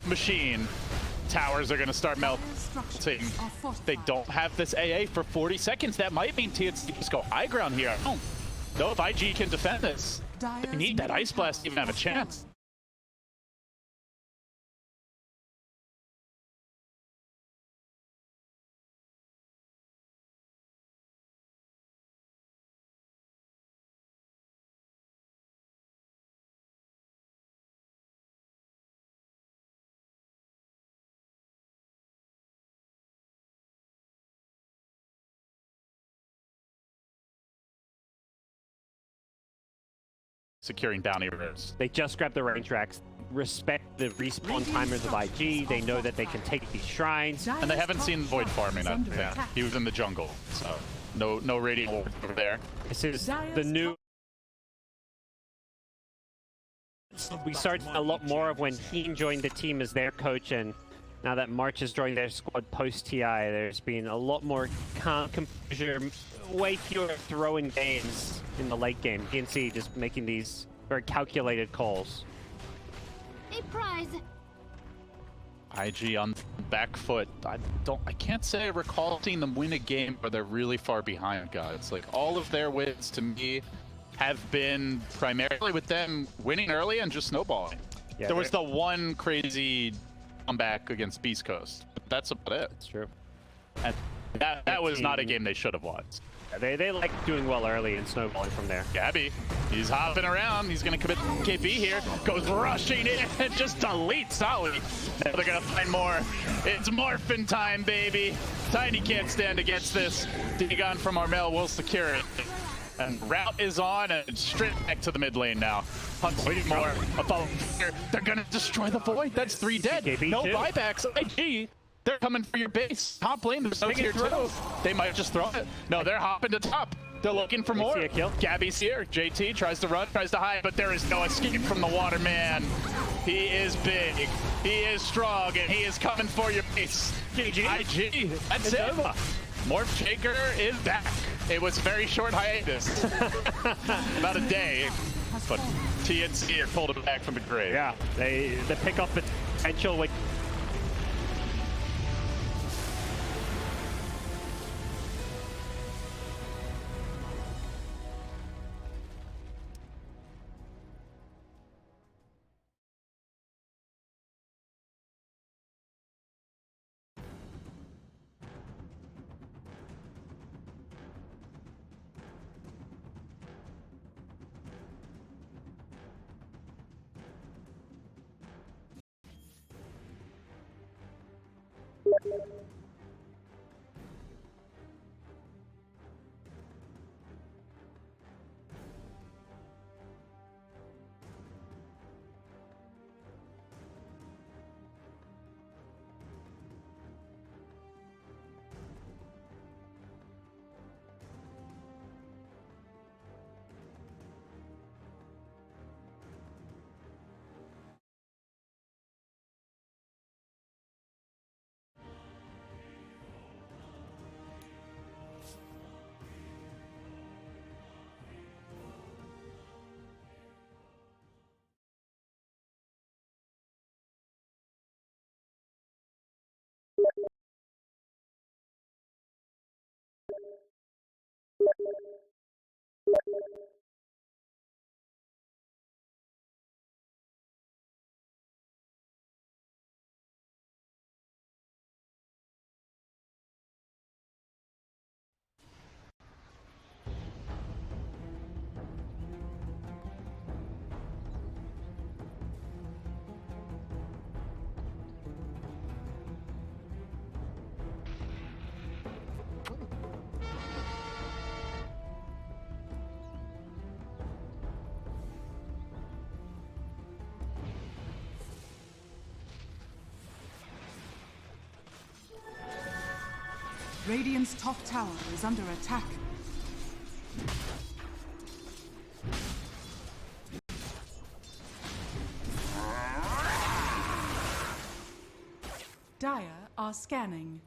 Machine. Towers are going to start melting. They don't have this AA for 40 seconds. That might mean TNC just go high ground here. I don't know if IG can defend this. They need that Ice Blast to even have a chance. Securing bounty rows. They just grabbed the range racks. Respect the respawn timers of IG. They know that they can take these shrines. And they haven't seen Void farming. He was in the jungle, so no radiant ward over there. This is the new. We started a lot more of when Heen joined the team as their coach, and now that March has joined their squad post-TI, there's been a lot more calm, composure, way fewer throwing games in the late game. TNC just making these very calculated calls. A prize. IG on back foot. I can't say I recall seeing them win a game where they're really far behind, guys. Like, all of their wins to me have been primarily with them winning early and just snowballing. Yeah, there was the one crazy comeback against Beast Coast, but that's about it. That's true. And that was not a game they should have won. They like doing well early and snowballing from there. Gabby, he's hopping around. He's going to commit KP here. Goes rushing in and just deletes Ollie. Now they're going to find more. It's morphin time, baby. Tiny can't stand against this. Dagon from Armel will secure it. And route is on and straight back to the mid lane now. Hunt's waiting more. They're going to destroy the Void. That's 3 dead. KP no too. buybacks. IG. They're coming for your base. Top lane, there's no tier 2. They might just throw it. No, they're hopping to top. They're looking for more. See a kill. Gabby's here. JT tries to run, tries to hide, but there is no escape from the water man. He is big. He is strong, and he is coming for your base. IG. That's it. Over. Morph Shaker is back. It was a very short hiatus. About a day. But TNC pulled him back from the grave. Yeah, they pick up the potential with. Radiant's top tower is under attack. Dire are scanning.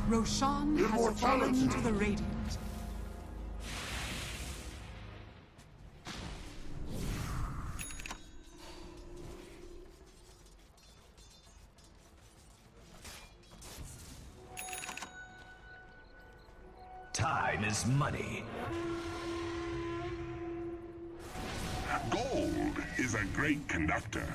Roshan has fallen to the Radiant. Time is money. Gold is a great conductor.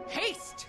Haste!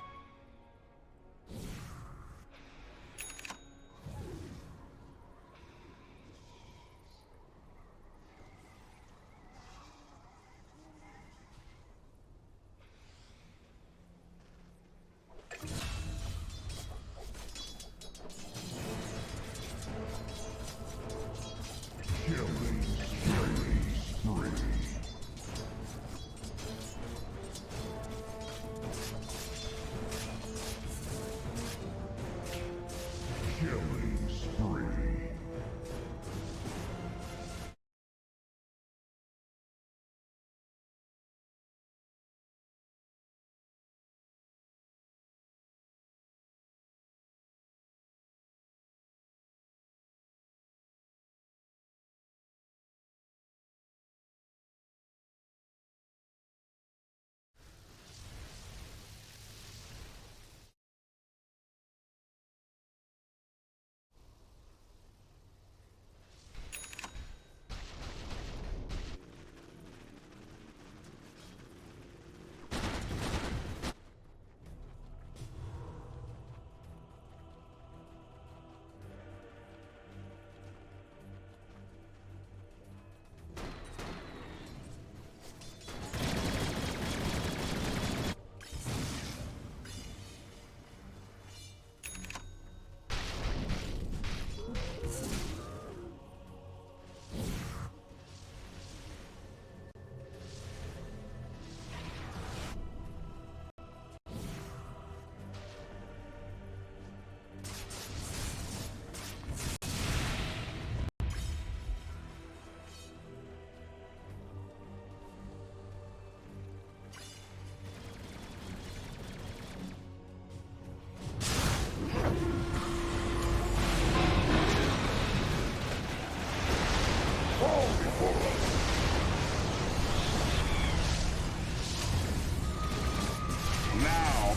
Now,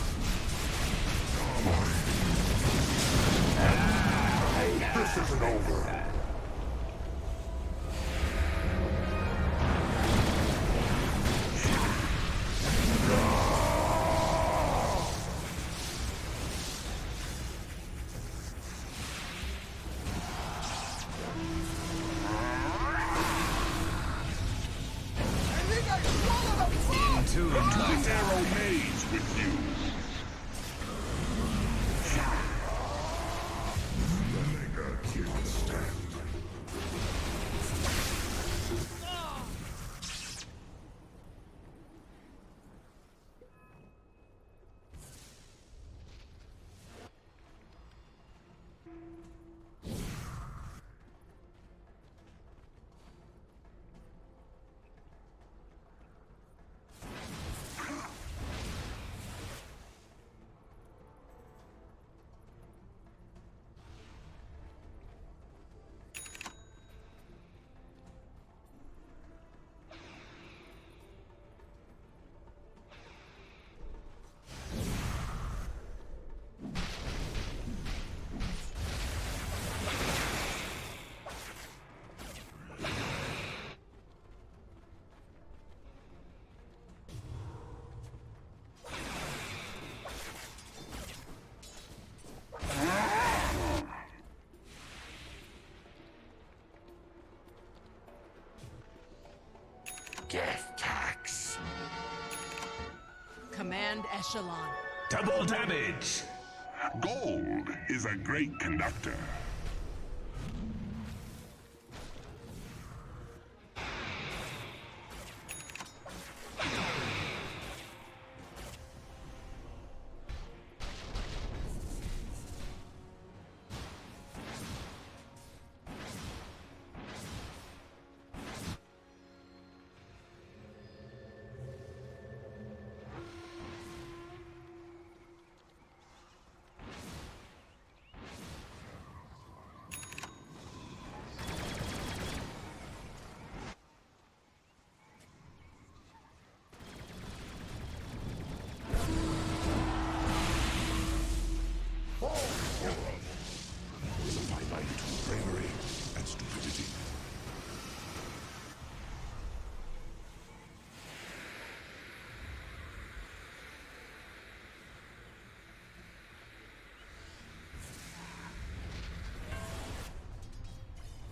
this isn't over. Into Twin arrow maze with you. Mega kill stand. command echelon. Double damage. Gold is a great conductor.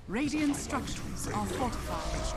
Radiant structures are fortified.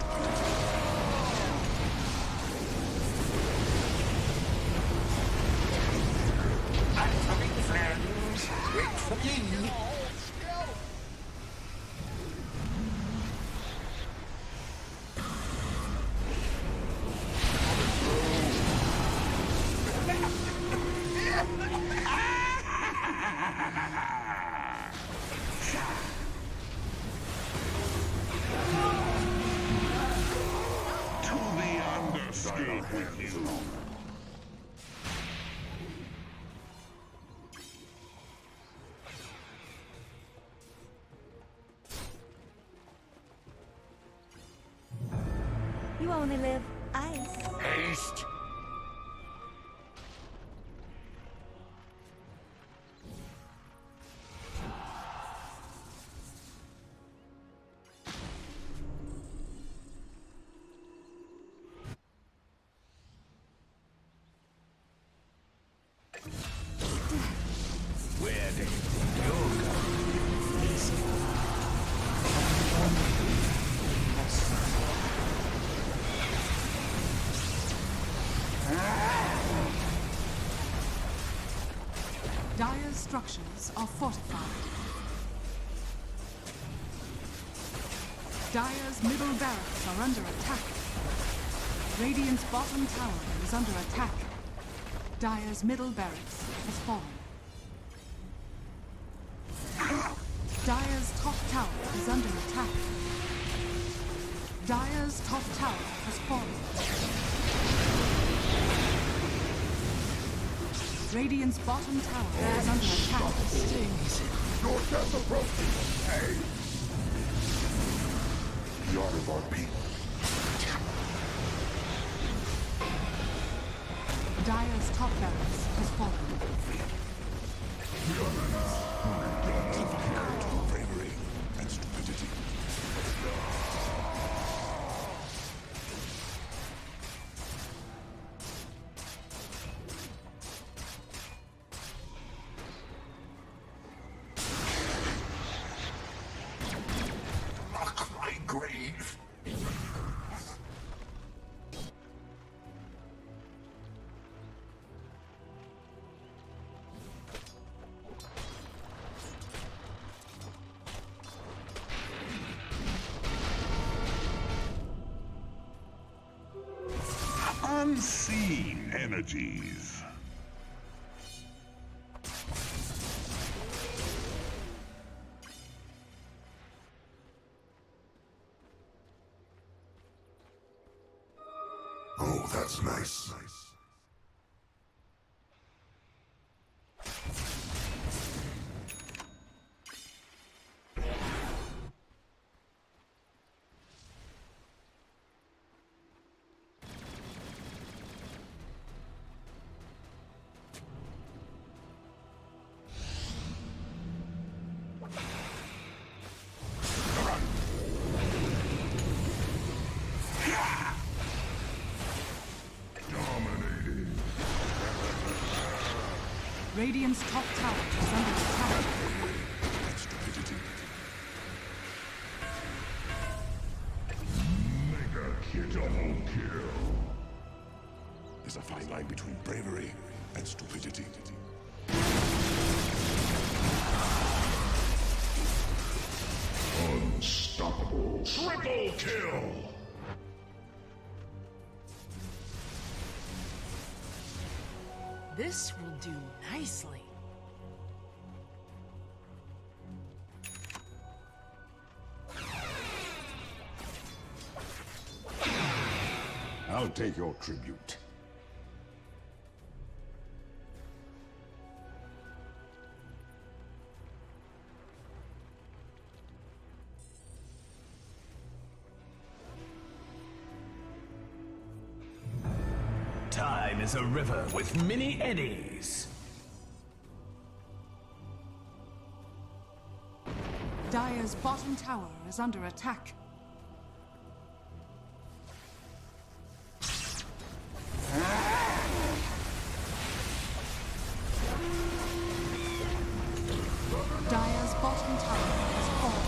You only live ice. Haste. Where do you go? Dire's structures are fortified. Dire's middle barracks are under attack. Radiant's bottom tower is under attack. Dire's middle barracks has fallen. Dire's top tower is under attack. Dire's top tower has fallen. Radiant's bottom tower is under attack. Your death approaches. Hey! The art of our people. Dire's top barracks has fallen. Bravery and stupidity. My grave. Unseen energies. Oh, that's nice. Radiant's top tower is under attack. Mega kill. Double kill. There's a fine line between bravery and stupidity. Unstoppable. Triple kill! This will do nicely. I'll take your tribute. Time is a river with many eddies. Dire's bottom tower is under attack. Dire's bottom tower has fallen.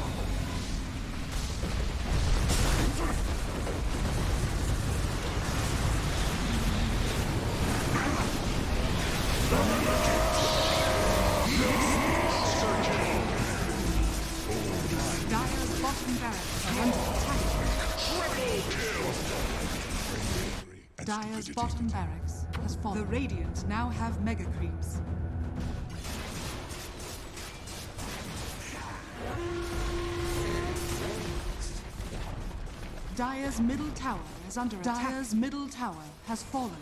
Dire's bottom barracks are under attack. Dire's bottom barracks has fallen. The Radiant now have mega creeps. Dire's middle tower is under attack. Dire's middle tower has fallen.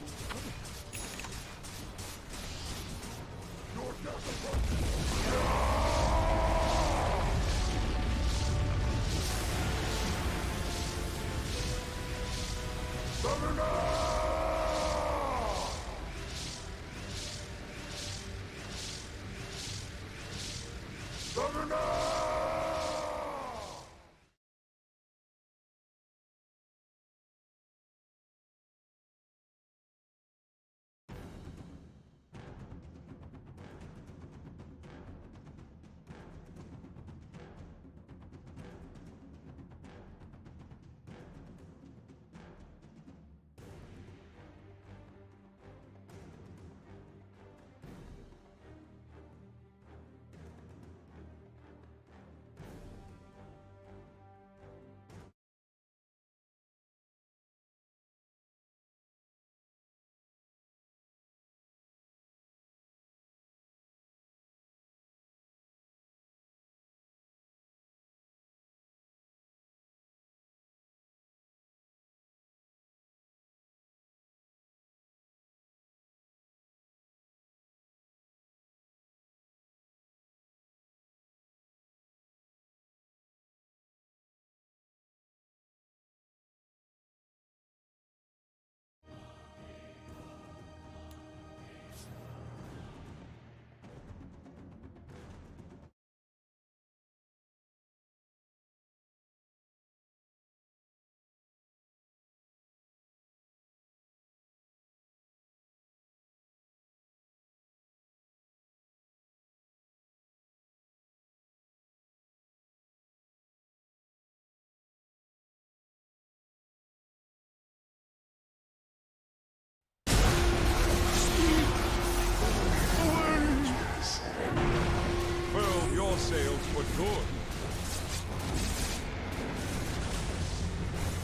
Furl your sails for good.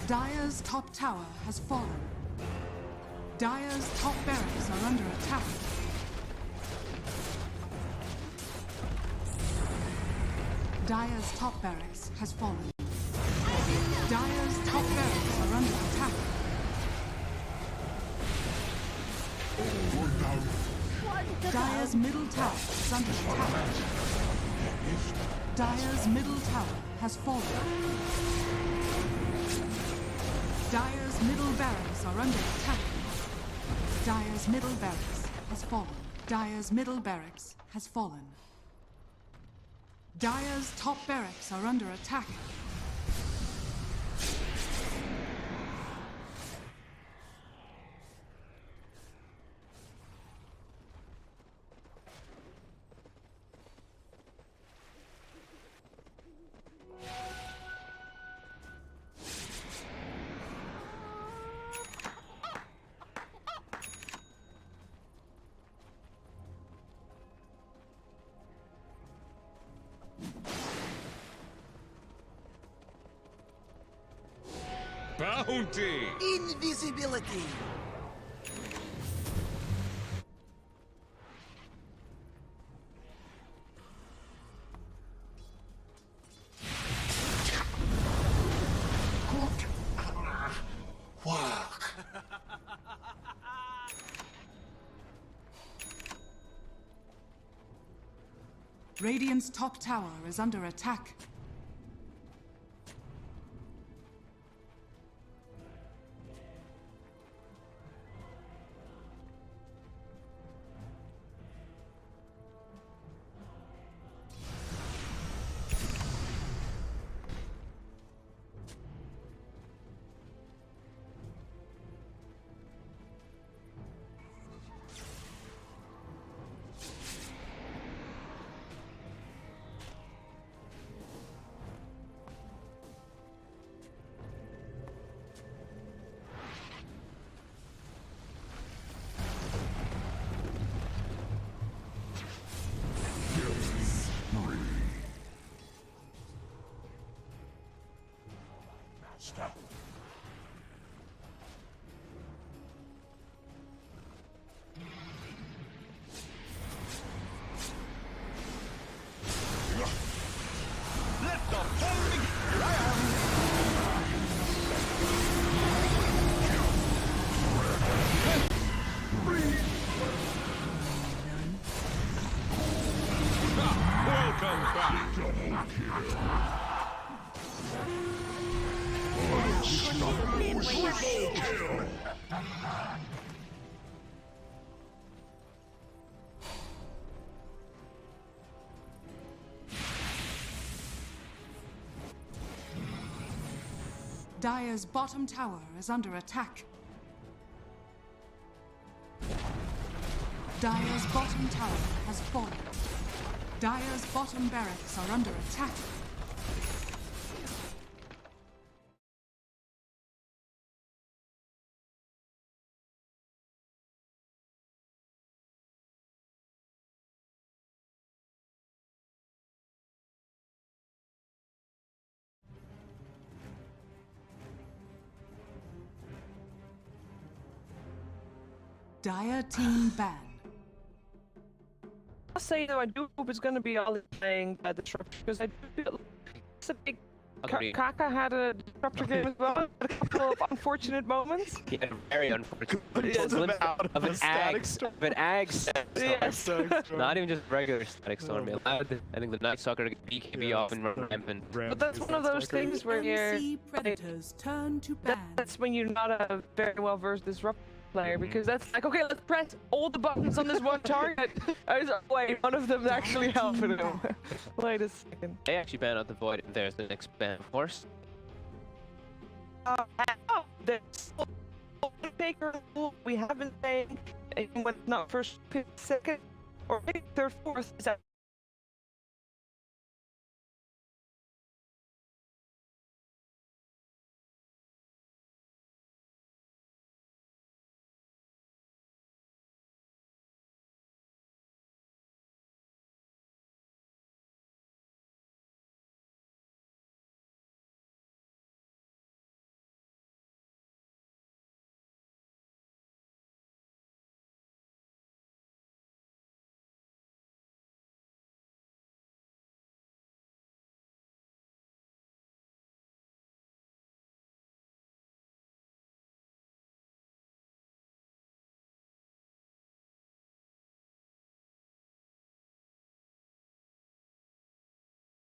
Dire's top tower has fallen. Dire's top barracks are under attack. Dire's top barracks has fallen. Dire's top barracks are under attack. Dire's middle tower is under attack. Dire's middle tower has fallen. Dire's middle barracks are under attack. Dire's middle barracks has fallen. Dire's middle barracks has fallen. Dire's top barracks are under attack. Bounty! Invisibility. Work. Radiant's top tower is under attack. Stop. Let the foaming welcome back! Dire's bottom tower is under attack. Dire's bottom tower has fallen. Dire's bottom barracks are under attack. Dire team ban. I'll say though, I do hope it's going to be all playing Disruptor, because I do feel like it's a big. Kaka had a Disruptor game as well, a couple of unfortunate moments. He had a very unfortunate of an ag storm. Yes. Not even just regular static storm. It allowed, I think, the Night Stalker to get BKB off and run rampant. But that's one of those things where you're. Predators turn to ban. That's when you're not a very well versed Disruptor player, because that's like, okay, let's press all the buttons on this one target. I was like, wait, one of them's actually helping him. Wait a second. They actually ban out the Void, and there's the next ban, of course. There's Taker we have been saying, when not first, second, or maybe third, fourth, is that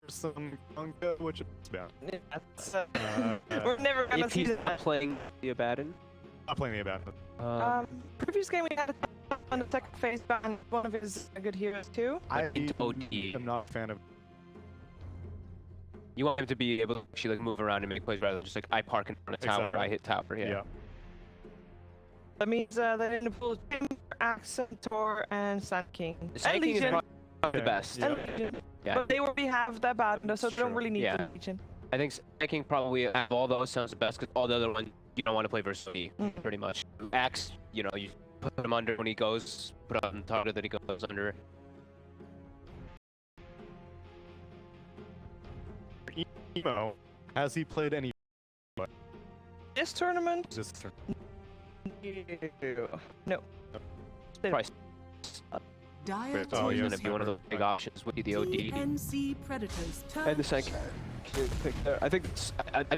some Conga, which is bad. Yeah, we're never gonna If see he's that. not playing the Abaddon. Not playing the Abaddon. Previous game we had on the second phase ban one of his good heroes too. I OT. am not a fan of. You want him to be able to actually like move around and make plays rather than just like I park in front of tower, I hit tower, yeah. That means that in the pool, Timber, Axe, Centaur, and Sand King. Sand King is probably the best. And Legion. Yeah. But they already have that bad, so they don't really need Yeah. the Legion. I think Sand King probably out of all those sounds the best because all the other ones you don't want to play versus me, pretty much. Axe, you know, you put him under when he goes, put on the target that he goes under. Emo, has he played any? this tournament? Just No. Price. Dire Oh, Always yes, going to be one of those big options with the OD. TNC Predators And the second pick there. I think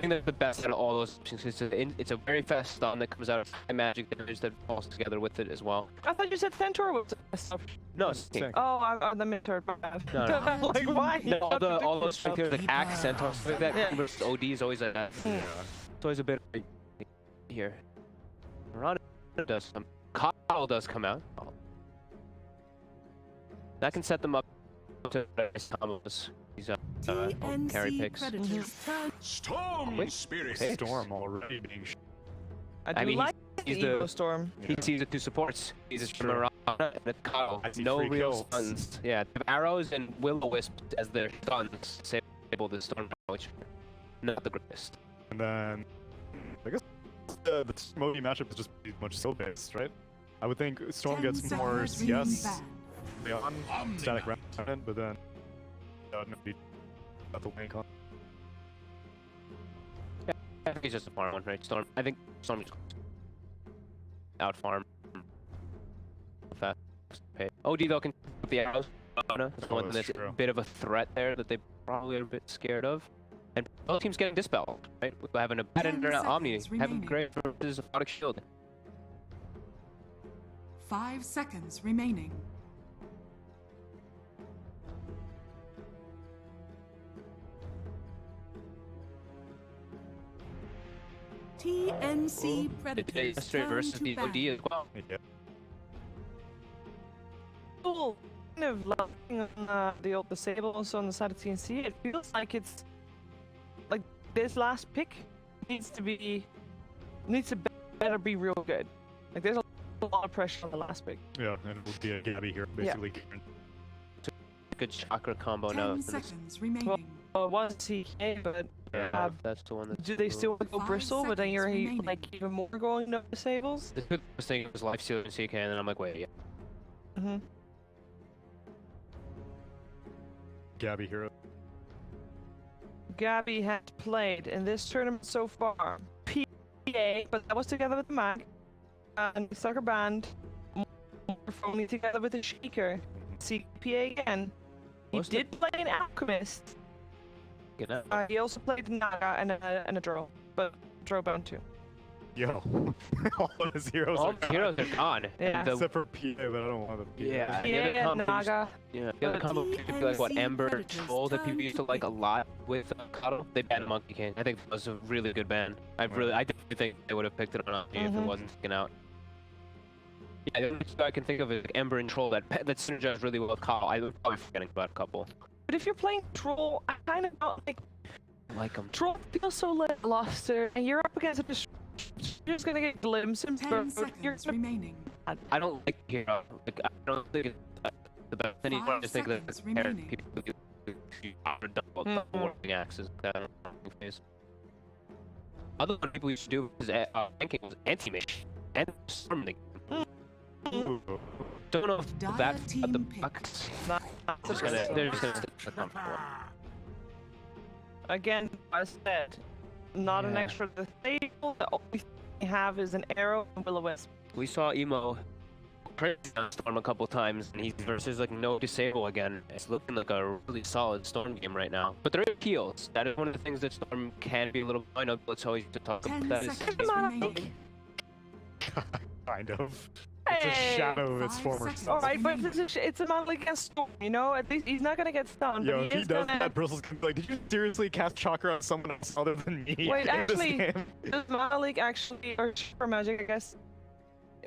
they're the best out of all those options. It's a very fast stun that comes out of high magic damage that falls together with it as well. I thought you said Centaur was the best option. No, it's Tank. Oh, I'm the mid-turd, my bad. No, Like, why? No, all those strength heroes like Axe, Centaur, stuff like that Yeah. versus OD is always a it's always a bit here. Marauder does some. Kyle does come out. That can set them up to nice combos. These carry picks. Predators turn. Storm Quick. Spirit. Storm already being I mean, like he's the the- Evo Storm. He sees the two supports. He's a Marauder and a Kyle. I see No free real kills. stuns. Yeah, they have arrows and will-o-wisp as their stuns. Disable the storm, which not the greatest. And then I guess the Smoky matchup is just pretty much skill based, right? I would think Storm 10 gets more seconds remaining CS ban. on static round, but then maybe at the lane con. I think he's just a farm one, right? Storm. I think Storm is out farm. Fast pay. OD though can with the arrows. That's the one that's that's true. a bit of a threat there that they probably are a bit scared of. And both teams getting dispelled, right? We're having a bad 10 and an Omni, seconds having remaining. great versus a product shield. 5 seconds remaining. TNC Predators Yesterday turn versus to the ban. OD as well. Yeah. Cool. Kind of loving on the old disables on the side of TNC. It feels like it's like this last pick needs to better be real good. Like there's a lot of pressure on the last pick. Yeah, and it would be a Gabby here, basically. Good chakra combo 10 now. for this. seconds remaining. Well, it was TK, but Yeah, that's the one that's. do they still go 5 bristle? But then you're seconds remaining. like even more going no disables. The good thing was life stealer and CK, and then I'm like, wait, yeah. Mm-hmm. Gabby hero. Gabby has played in this tournament so far. PA, but that was together with the Mag. And the Sucker Band. Only together with the Shaker. CPA again. He What's did play an Alchemist. Get up. He also played Naga and a Drow. But Drow bound too. Yo, all of his heroes All are the heroes are gone. Yeah. The- except for PA, but I don't want the PA. Yeah. PA the other and combos- Naga. Yeah, the other combo could be like what TNC Ember Predators Troll that people used to like a turn to lot with Cuddle. They banned Monkey King. I think that was a really good ban. I definitely think they would have picked it on Omni if it Mhm. wasn't taken out. Yeah, the only two I can think of is like Ember and Troll that synergize really well with Kyle. I was probably forgetting about a couple. But if you're playing Troll, I kind of don't like I like them. Troll feels so luster, and you're up against a you're just gonna get glimpses and 10 you're seconds gonna remaining. I don't like the hero. Like, I don't think it's the best anymore. I 5 just think that seconds the remaining. people who double warping axes that are phase. Other one people used to do is thinking was anti-mage and storming. Ooh. Don't know if Dire that's team the pick. bucks. not They're just gonna stick to the comfortable. Again, I said, not an Yeah. extra disable. The only thing you have is an arrow and will-o-wisp. We saw Emo crazy on Storm a couple times, and he's versus like no disable again. It's looking like a really solid Storm game right now. But there is heals. That is one of the things that Storm can be a little. I know let's always to talk 10 about that. Is seconds remaining. Kind of. It's a shadow of its 5 former seconds. self. Alright, but it's a man against Storm, you know? At least he's not gonna get stunned, Yo, but if he he is does gonna... that, Bristle's gonna be like, did you seriously cast Chakra on someone else other than me? Wait, in this actually, game? does Mana League actually, or Super Magic, I guess,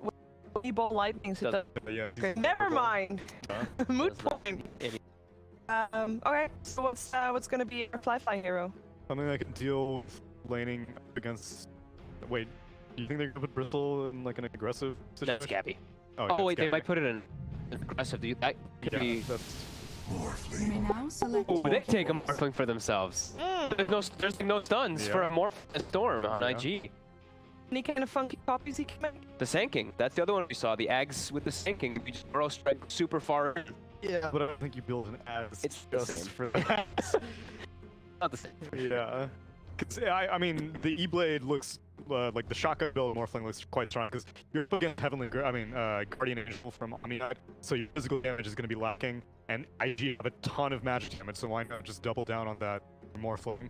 when he ball lightnings, it Does- does. Yeah, Okay, never mind. Moot point. Any- Okay, so what's gonna be our fly hero? Something that can deal with laning against. Wait, do you think they're gonna put Bristle in like an aggressive situation? That's Gabby. Oh, Oh yeah, wait, it's they Gabby. might put it in aggressive. That could Yeah, be. that's. You may now select. Ooh, they take a morphling for themselves. There's like no stuns Yeah. for a morph Storm on Yeah. IG. Any kind of funky copies he can make? The Sanking. That's the other one we saw. The Ags with the Sanking. You just burrow strike super far in. Yeah, but I don't think you build an as It's the just same. for that. Not the same. Yeah. 'Cause, I mean, the E-Blade looks like the shotgun build Morphling looks quite strong because you're still getting Guardian Angel from Omnite, so your physical damage is going to be lacking, and IG have a ton of magic damage, so why not just double down on that for Morphling?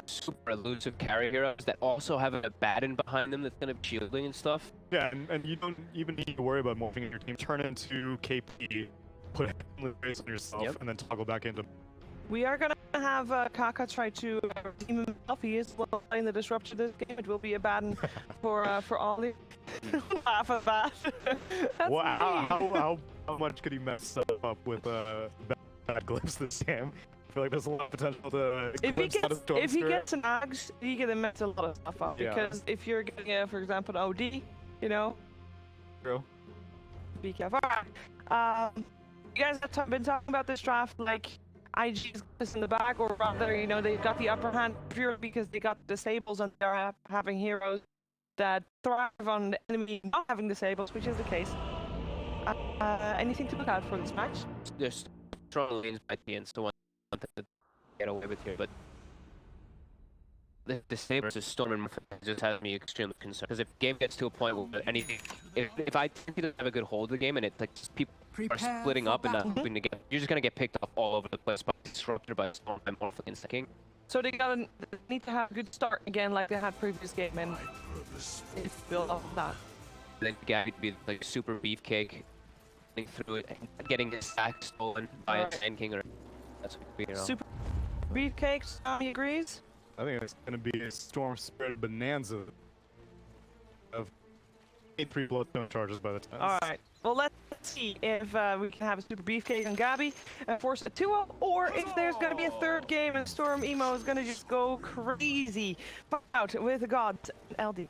Super elusive carry heroes that also have a Batten behind them that's gonna be shielding and stuff. Yeah, and you don't even need to worry about morphing in your team. Turn into KP, put Heavenly Race on yourself, and then toggle back into. We are gonna have Kaka try to redeem himself. He is well playing the disruptor this game. It will be a Batten for Ollie. Laugh at that. Wow, how much could he mess up with bad glimpse this game? I feel like there's a lot of potential to if he gets an Ags, he can mess a lot of stuff up. Yeah. Because if you're getting, for example, an OD, you know. True. Be careful. Alright. You guys have been talking about this draft like IG's got this in the bag, or rather, you know, they've got the upper hand purely because they got disables and they're having heroes that thrive on the enemy not having disables, which is the case. Anything to look out for this match? There's strong lanes by TNC, so one to get away with here, but the disabers is Storm and Morphin just has me extremely concerned. Because if the game gets to a point where anything, if I think doesn't have a good hold of the game and it's like just people are splitting up and not moving the game, you're just gonna get picked up all over the place by disrupted by Storm and Morphin and Sacking. So they need to have a good start again, like they had previous game, and it's built off of that. Then Gabby to be like super beefcake, getting through it, and getting his stack stolen by a Sand King, or that's what we Super beefcake. Tommy agrees. I think it's gonna be a Storm Spirit bonanza of 8-3 Bloodstone charges by the time. Alright, well let's see if we can have a Super Beefcake on Gabby and force a 2-0, or if there's gonna be a third game and Storm Emo is gonna just go crazy. Out with the gods, LD.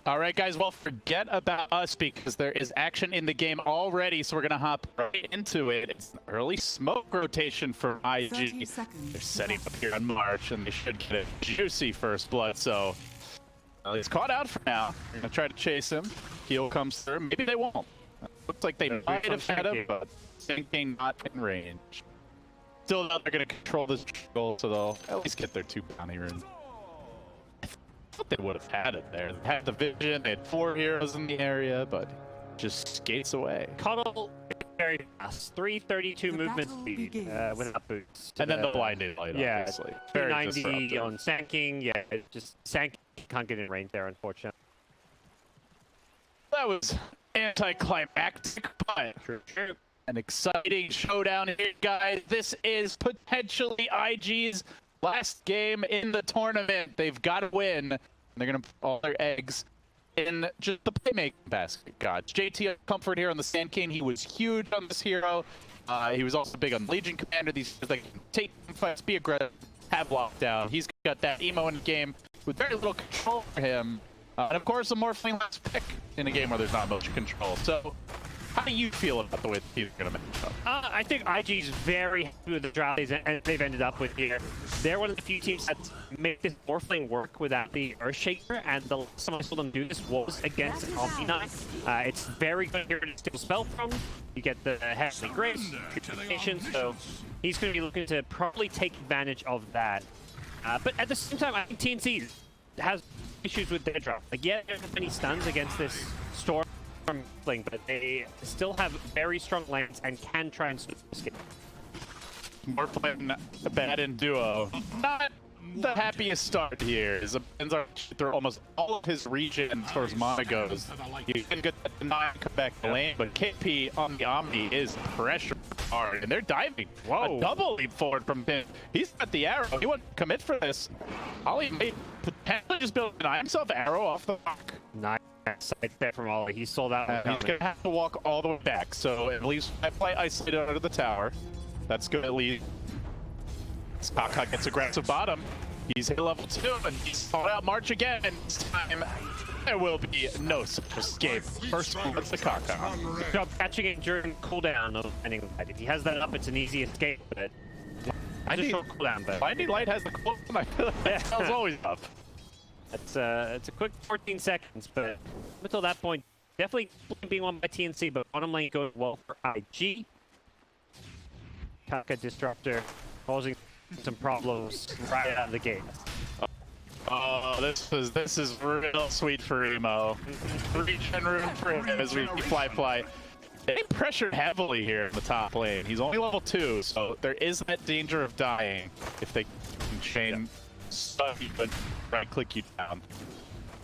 All right, guys, well, forget about us because there is action in the game already, so we're going to hop right into it. It's an early smoke rotation for IG. They're setting up here on March, and they should get a juicy first blood, so he's caught out for now. They're going to try to chase him. Heal comes through. Maybe they won't. Looks like they might have had him, but Shanking not in range. Still, they're going to control this jungle, so they'll at least get their 2 bounty runes. I thought they would have had it there. They had the vision, they had 4 heroes in the area, but just skates away. Cuddle very fast. 332 movement speed without boots. And then the blinded light, yeah, obviously. 290 on Sanking. Yeah, it just Sanking can't get in range there, unfortunately. That was anticlimactic, but an exciting showdown here, guys. This is potentially IG's last game in the tournament. They've got to win. And they're going to put all their eggs in just the playmaking basket. God, JT Comfort here on the Sand King. He was huge on this hero. He was also big on Legion Commander. These like take fights, be aggressive, have lockdown. He's got that emo in the game with very little control for him. And of course, a Morphling last pick in a game where there's not much control. So, how do you feel about the way he's going to match up? I think IG's very happy with the draft they've ended up with here. They're one of the few teams that make this Morphling work without the Earthshaker, and the last time I saw them do this was against Omni-Knight. It's very good here to steal spell from. You get the Heavenly Grace, so he's going to be looking to probably take advantage of that. But at the same time, I think TNC has issues with their draft. Like, yeah, they don't have many stuns against this Storm thing, but they still have very strong lands and can try and escape. Morphling bad in duo. Not the happiest start here. Zabenzar through almost all of his region as far as mana goes. You can get that deny and come back to lane, but KP on the Omni is pressure hard, and they're diving. Whoa. A double leap forward from him. He's got the arrow. He wouldn't commit for this. Ollie may potentially just be able to deny himself arrow off the rock. Nice sight there from Ollie. He saw that one. He's going to have to walk all the way back, so at least I play isolated under the tower. That's good at least. Kaka gets aggressive bottom. He's hit level 2, and he's sought out March again, and this time there will be no escape. First one with the Kaka. Job catching it during cooldown of ending light. If he has that up, it's an easy escape, but it's a short cooldown. But Blinding Light has the cooldown. I feel like that always up. It's a quick 14 seconds, but until that point, definitely being won by TNC, but bottom lane going well for IG. Kaka Disruptor causing some problems right out of the gate. Oh, this is real sweet for Emo. Regen room for him as we fly. They pressured heavily here in the top lane. He's only level 2, so there is that danger of dying if they can chain stuff you and right-click you down.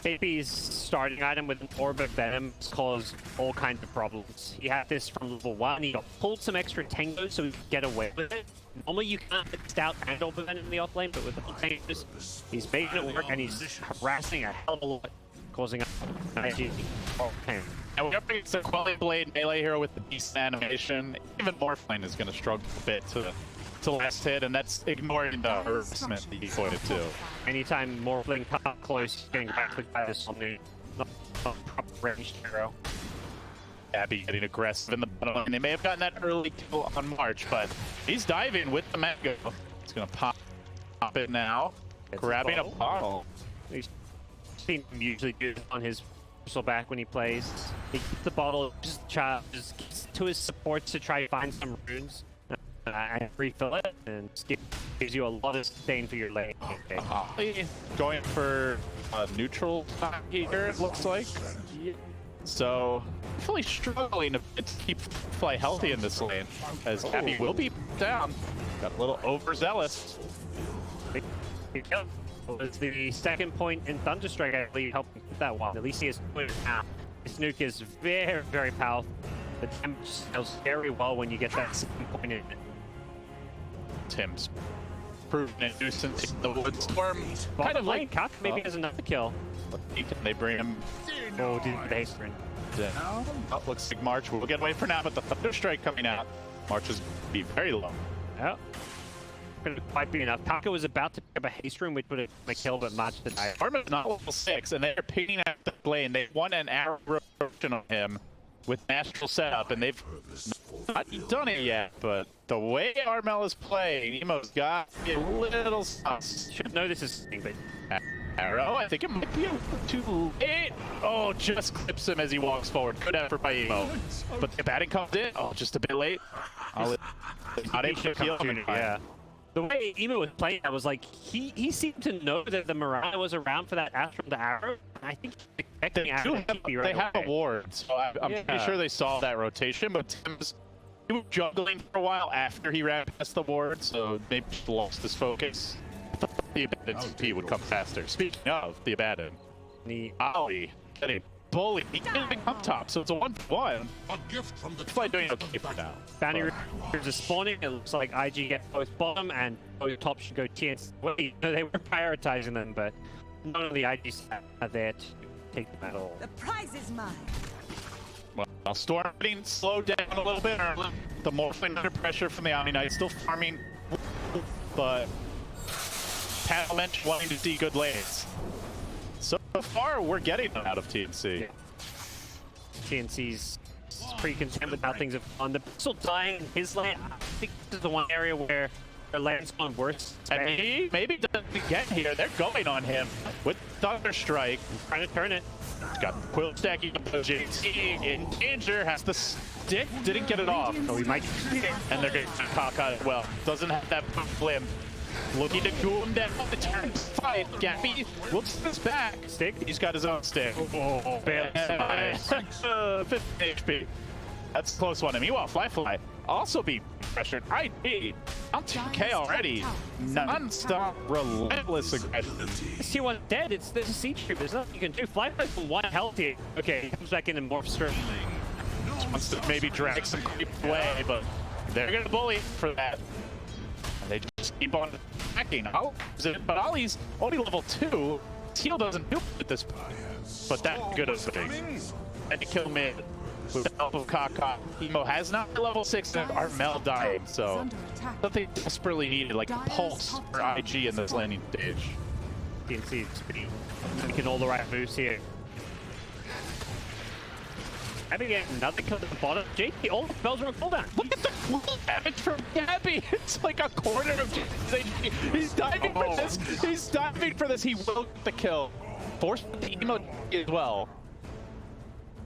KP's starting item with an Orb of Venom has caused all kinds of problems. He had this from level 1, he got pulled some extra tangos so he could get away with it. Normally you can't get Stout and Orb of Venom in the offlane, but with the tangos, he's making it work and he's harassing a hell of a lot, causing a pain. And we're up against the Quality Blade melee hero with the beast animation. Even Morphling is going to struggle a bit to last hit, and that's ignoring the harassment that you pointed to. Anytime Morphling comes close, getting back by this Omni, not proper ranged hero. Abby getting aggressive in the bottom lane. They may have gotten that early kill on March, but he's diving with the Mango. He's going to pop it now, grabbing a bottle. He's seen him usually do it on his pistol back when he plays. He keeps the bottle, just keeps to his supports to try to find some runes. And refill it, and gives you a lot of sustain for your lane. Going for a neutral here, it looks like. So, definitely struggling to keep Fly healthy in this lane, as Abby will be down. Got a little overzealous. Was the second point in Thunderstrike, I believe, helping with that one. At least he has nuke now. His nuke is very, very powerful. The damage scales very well when you get that second point in it. Tim's proven a nuisance in the Woodstorm. Kind of like Cut maybe has another kill. They bring him. Oh, dude, the haste run. Down. Oh, looks like March will get away for now, but the Thunderstrike coming out. March is going to be very low. Yeah. Couldn't quite be enough. Taka was about to pick up a haste room, which would have been a kill, but March denied. Arma's not level 6, and they're picking out the lane. They won an arrow rotation on him with Astral setup, and they've not done it yet, but the way Armel is playing, Emo's got to be a little sus. Should know this is but Arrow, I think it might be a little too late. Oh, just clips him as he walks forward. Good effort by Emo. But the batting comes in. Oh, just a bit late. Not able to kill him. Yeah. The way Emo was playing, I was like, he seemed to know that the Mirana was around for that Astral to Arrow. And I think he's expecting Arrow to keep me right They have a ward, so I'm pretty sure they saw that rotation, but Tim's he was juggling for a while after he ran past the ward, so maybe he lost his focus. The abandoned TP would come faster. Speaking of the abandoned, the Ollie getting bullied. He's getting up top, so it's a 1-1. A gift from the Fly doing okay for now. Bounty Raiders are spawning. It looks like IG get both bottom and both top should go TNC. Well, they were prioritizing them, but none of the IG are there to take them at all. The prize is mine. Well, Storm getting slowed down a little bit. The Morphling under pressure from the Omni Knight, still farming, but Talent wanting to see good lanes. So far, we're getting them out of TNC. Yeah. TNC's pretty content with how things have gone. The pistol dying in his lane, I think this is the one area where their lane's gone worse. And he maybe doesn't get here. They're going on him with Thunderstrike. He's trying to turn it. Got Quill stacking up the JT in danger. Has the stick, didn't get it off. So we might. And they're going to cock out as well. Doesn't have that flim. Looking to cool him down the turn fight. Gappy looks this back. Stick. He's got his own stick. Oh, barely. 15 HP. That's a close one. And meanwhile, Fly also be pressured. ID on 2K already. Non-stop, relentless aggression. T1 dead. There's a siege troop. There's nothing you can do. Flyfly's from 1 health here. Okay, he comes back in and morphs straight. Wants to maybe drag some creep away, but they're gonna bully for that. And they just keep on attacking. But Ollie's only level 2. Heal doesn't do it at this point. But that's good as a thing. And to kill mid with the help of Kaka. Emo has not level 6 and Armel dying, so something desperately needed, like a pulse for IG in this landing stage. TNC is making all the right moves here. Abby getting another kill at the bottom. JT, all the spells are on cooldown. Look at the damage from Gabby. It's like a quarter of JT's HP. He's diving for this. He's diving for this. He will get the kill. Force the Emo as well.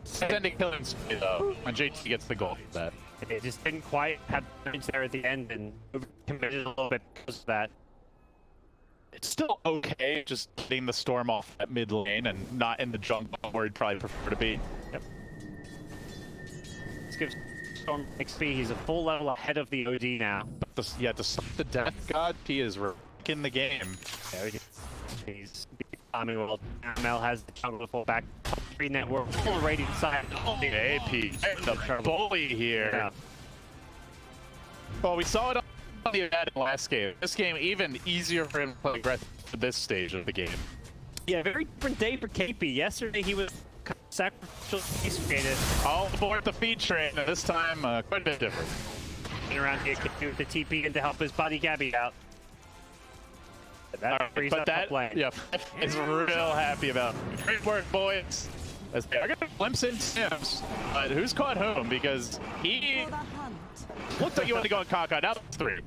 Sending killing speed though, and JT gets the goal for that. It just didn't quite have damage there at the end and committed a little bit because of that. it's still okay just getting the Storm off at mid lane and not in the jungle where he'd probably prefer to be. Yep. This gives Storm XP. He's a full level ahead of the OD now. But despite the Death God, he is wrecking the game. There he is. He's farming well. ML has the jungle to fall back. Top 3 network already inside. Oh, the AP, the bully here. Yeah. Well, we saw it on the ad in last game. This game, even easier for him to play aggressive for this stage of the game. Yeah, very different day for KP. Yesterday he was kind of sacrificial created. All aboard the feed train. This time, quite a bit different. And around here, KP with the TP in to help his buddy Gabby out. That frees up the lane. Yeah, is real happy about it. Great work, boys. As they are going to glimpse in Sims, but who's caught home because he looked like he wanted to go on Kaka. Now that's 3.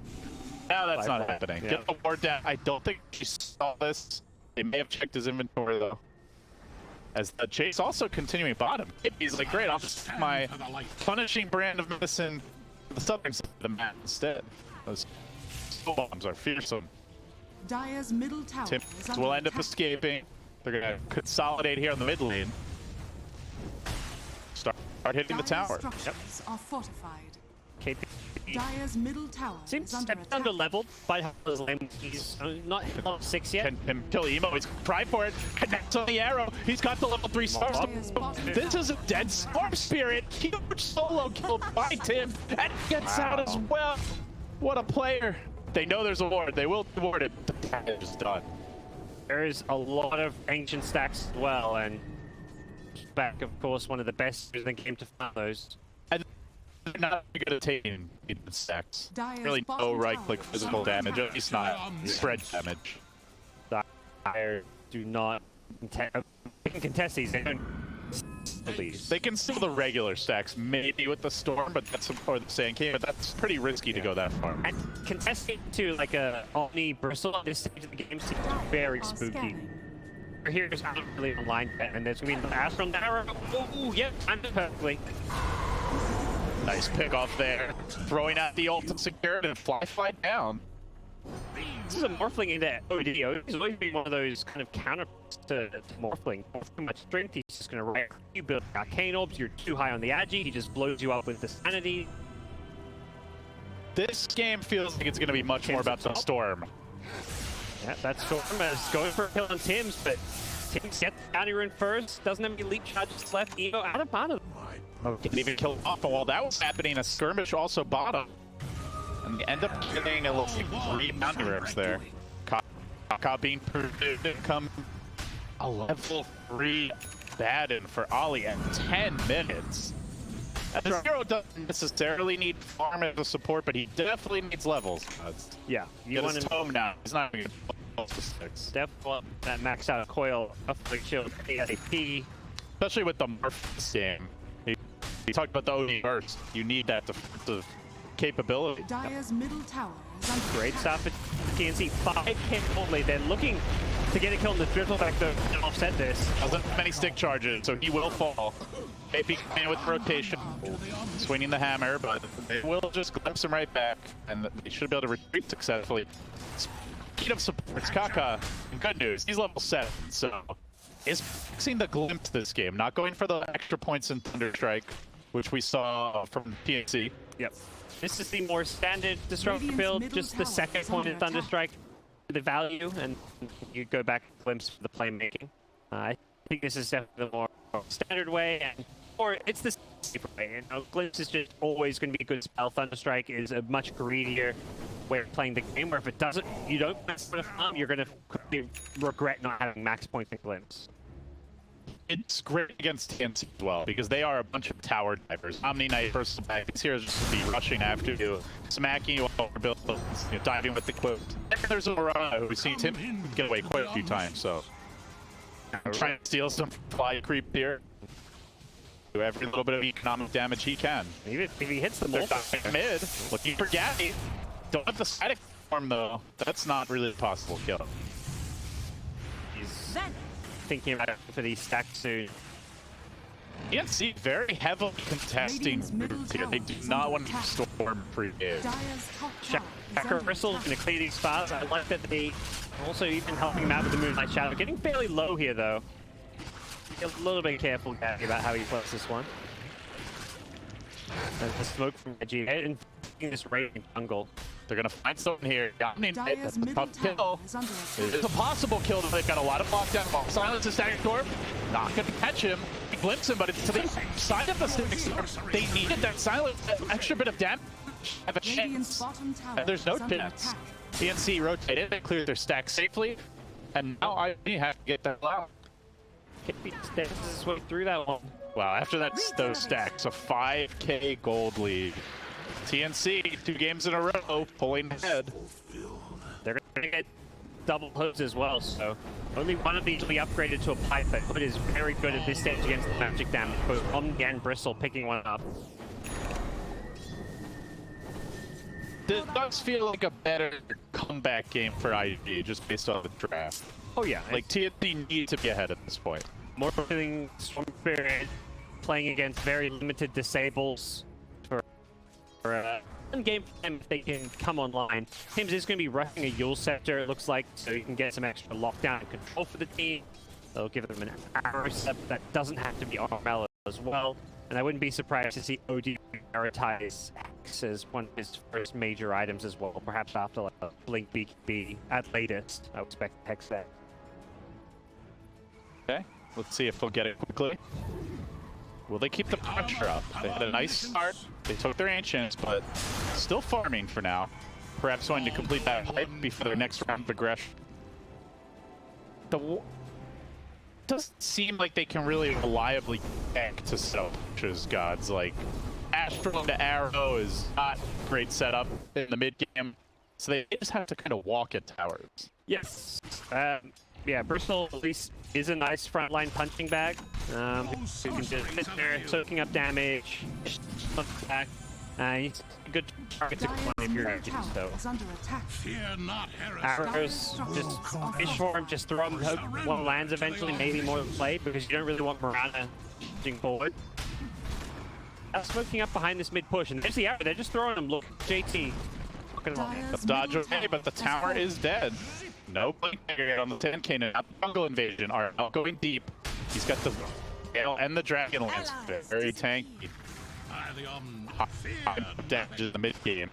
Now that's not happening. Yeah. Get the ward down. I don't think she saw this. They may have checked his inventory though. As the chase also continuing bottom. He's like, great, I'll just my punishing brand of medicine to the southern side of the map instead. Those bombs are fearsome. Dire's middle tower Tim is under will end up attack. escaping. They're gonna consolidate here on the mid lane. Start hitting the Dire's tower. structures are fortified. KP Dire's middle tower seems is under stepped attack. under leveled by his lane. He's not hit level 6 yet. Can him kill Emo? He's tried for it. Connects on the arrow. He's got the level 3 stars. Dire's bottom This tower is a dead Storm Spirit. Huge solo kill by Tim. And gets out as well. What a player. They know there's a ward. They will ward it. The damage is done. There's a lot of ancient stacks as well, and back, of course, one of the best in the game to find those. And they're not good at taking stacks. Dire's Really no bottom right-click tower is physical under damage. attack. At least not spread damage. Dire do not they can contest these. They don't these. They can steal the regular stacks, maybe with the Storm, but that's or the Sand King, but that's pretty risky to go that far. And contesting to like a Omni Bristle at this stage of the game seems very spooky. Here's not really online, and there's gonna be an Astral Narrow. Ooh, yep, timed it perfectly. Nice pick off there. Throwing out the ult to secure it and fly down. This is a Morphling into OD. He's always been one of those kind of counter to Morphling. Too much strength, he's just gonna write you build Arcane Orbs, you're too high on the Agi, he just blows you up with the Sanity. This game feels like it's gonna be much more about the Storm. Yeah, that Storm is going for a kill on Tim's, but Tim's gets the bounty rune first, doesn't have any leap charges left, Emo out of bottom. Didn't even kill off, and while that was happening, a skirmish also bottom. And they end up getting a little 3 bounty runes there. Kaka being proved to come a level 3 Baden for Ollie at 10 minutes. And the Zero doesn't necessarily need farm as a support, but he definitely needs levels. Yeah, you want want his to tome now. He's not going to get to 6. definitely that max out coil up the shield ASAP. Especially with the Morph game. He talked about the OD burst. You need that defensive capability. Dire's middle tower is under Great attack. stuff at TNC. 5K only. They're looking to get a kill on the drizzle back to offset this. Doesn't have many stick charges, so he will fall. Maybe coming with rotation, swinging the hammer, but they will just glimpse him right back, and they should be able to retreat successfully. Speed of supports Kaka. Good news, he's level 7, so is fixing the glimpse this game, not going for the extra points in Thunderstrike, which we saw from TNC. Yep. This is the more standard Disruptor build, just the second point in Thunderstrike, the value, and you go back and glimpse for the playmaking. I think this is definitely the more standard way, or it's the safer way. You know, glimpse is just always going to be a good spell. Thunderstrike is a much greedier way of playing the game, where if it doesn't, you don't max point of farm, you're going to regret not having max points in glimpse. It's great against TNC as well, because they are a bunch of tower divers. Omni Knight versus Max here is just to be rushing after you, smacking you over builds, diving with the quote. And there's a Morana who's seen Tim get away quite a few times, so trying to steal some fly creep here. Do every little bit of economic damage he can. Even if he hits the mid, looking for Gabby. Don't have the static form though. That's not really a possible kill. He's thinking about it for these stacks soon. TNC very heavily contesting routes here. They do not want to storm pre-game. Dire's top Shaker tower is Bristle's under going to clear these spots. I like that they also even helping him out with the Moonlight Shadow. Getting fairly low here, though. Be a little bit careful, Gabby, about how he plays this one. There's the smoke from Reggie and this raging jungle. They're gonna find something here. I mean, Dire's that's a middle tough kill. tower is under attack. It's a possible kill, but they've got a lot of lockdown. Silence is staggered storm. Not gonna catch him. He glimpses him, but it's to the side of the staggered storm. They needed that silence, that extra bit of damage. Have a Radiant's chance. bottom tower And there's no is under chance. attack. TNC rotated and cleared their stack safely. And now I have to get that out. This is way through that one. Wow, after that those stacks, a 5k gold lead. TNC, 2 games in a row, pulling ahead. They're going to get double hoods as well, so only one of these will be upgraded to a pipe, but Hood is very good at this stage against the magic damage. Both Omni and Bristle picking one up. This does feel like a better comeback game for IG, just based on the draft. Oh yeah. Like, TNC need to be ahead at this point. More feeling Storm Spirit playing against very limited disables for one game for them if they can come online. Tim's is going to be rushing a Yule Scepter, it looks like, so you can get some extra lockdown and control for the team. They'll give them an arrow scepter that doesn't have to be Armello as well. And I wouldn't be surprised to see OD prioritize Hex as one of his first major items as well, perhaps after like a Blink BKB at latest. I would expect Hex there. Okay, let's see if they'll get it quickly. Will they keep the pressure up? They had a nice start. They took their ancients, but still farming for now. Perhaps wanting to complete that pipe before their next round of aggression. Doesn't seem like they can really reliably tank to self-pushes gods. Like, Astro to Arrow is not a great setup in the mid game, so they just have to kind of walk at towers. Yes. Yeah, Bristol at least is a nice frontline punching bag. You can just sit there soaking up damage, back. He's a good target to one if you're actually so. Fear not, heresy. Arrows, just fish for him, just throw him, hope one lands eventually, maybe more play, because you don't really want Mirana pushing forward. Smoking up behind this mid push, and there's the arrow, they're just throwing him. Look, JT. Dodge away, but the tower is dead. No blink yet on the 10k now. Jungle invasion are not going deep. He's got the Gale and the Dragon Lance. Very tanky. High damage in the mid game.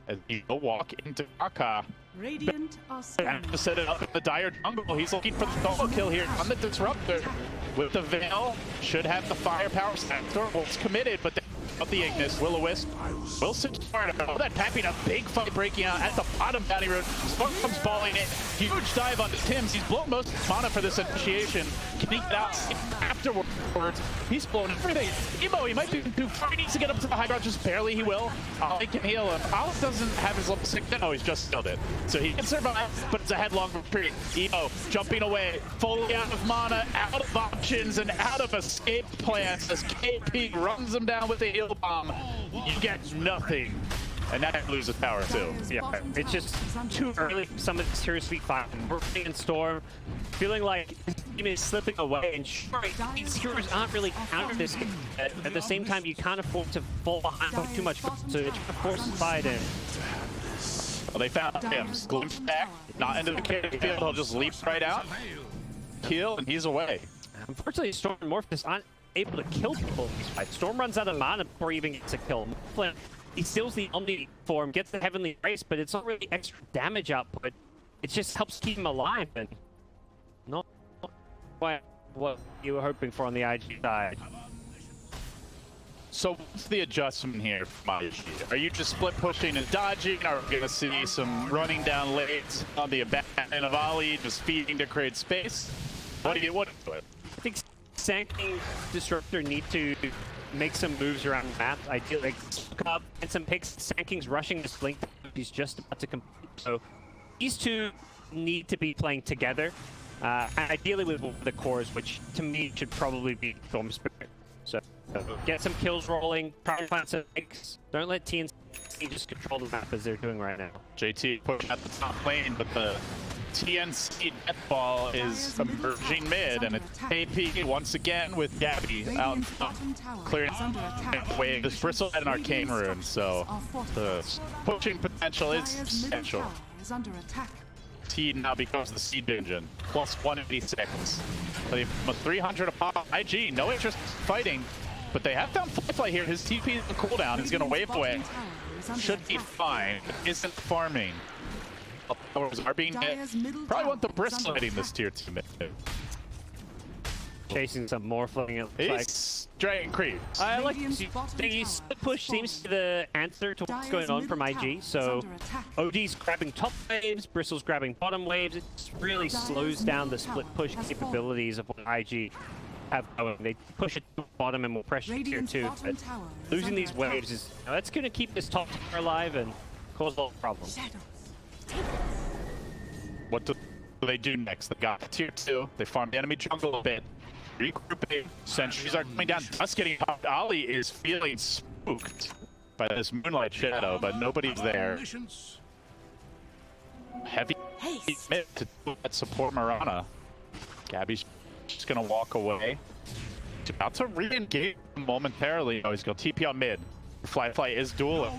As he will walk into Aka. Radiant are And to set it up in the dire jungle. He's looking for the solo kill here on the Disruptor. With the Veil, should have the firepower. Stormwolf's committed, but the Ignis, Will-O-Wisp, Wilson start. Oh, that tapping, a big fight breaking out at the bottom Valley Road. Smoke comes falling in. Huge dive onto Tim's. He's blown most of his mana for this initiation. Can he get out afterwards? He's blown everything. Emo, he might be too far. He needs to get up to the high ground just barely. He will. He can heal him. Alex doesn't have his level 6. No, he's just killed it. So he can survive, but it's a headlong retreat. Emo jumping away, fully out of mana, out of options, and out of escape plans as KP runs him down with the heal bomb. You get nothing. And that loses power too. Yeah, it's just too early for someone to seriously fight. We're playing in Storm, feeling like this team is slipping away, and sure, these heroes aren't really counter this game. At the same time, you can't afford to fall behind by too much, so it's forced fight in. Well, they found him. Glimpse back, not into the carry field. He'll just leap right out, kill, and he's away. Unfortunately, Storm and Morpheus aren't able to kill people in this fight. Storm runs out of mana before he even gets a kill. He steals the Omni form, gets the Heavenly Grace, but it's not really extra damage output. It just helps keep him alive, and not quite what you were hoping for on the IG side. So what's the adjustment here from IG? Are you just split pushing and dodging? Are we going to see some running down lanes on the abandon of Ali, just feeding to create space? What do you want to do it? I think Sanking Disruptor need to make some moves around the map. Ideally, like, up and some picks. Sanking's rushing this Blink. He's just about to complete. So these two need to be playing together. Ideally with the cores, which to me should probably be Storm Spirit. So get some kills rolling, try and find some picks. Don't let TNC just control the map as they're doing right now. JT pushing at the top lane, but the TNC Deathball is emerging mid, and it's AP once again with Gabby out in front, clearing away this Bristle and an Arcane Rune, so the pushing potential is substantial. T now becomes the siege engine, plus 186. They have 300 upon IG, no interest in fighting, but they have found Flyfly here. His TP is the cooldown, he's gonna wave away. Should be fine, isn't farming. Powers are being hit. Probably want the Bristle hitting this tier 2 mid. Chasing some Morphling. He's Dragon Creep. I like the split push seems to be the answer to what's going on from IG. So OD's grabbing top waves, Bristle's grabbing bottom waves. It really slows down the split push capabilities of what IG have going. They push it to the bottom and will pressure tier 2. But losing these waves is that's going to keep this top tier alive and cause a lot of problems. What do they do next? They got tier 2. They farm the enemy jungle a bit. Regrouping. Sentries are coming down. Dust getting popped. Ollie is feeling spooked by this Moonlight Shadow, but nobody's there. Heavy mid to support Mirana. Gabby's just gonna walk away. He's about to re-engage momentarily. Oh, he's gonna TP on mid. Flyfly is dueling,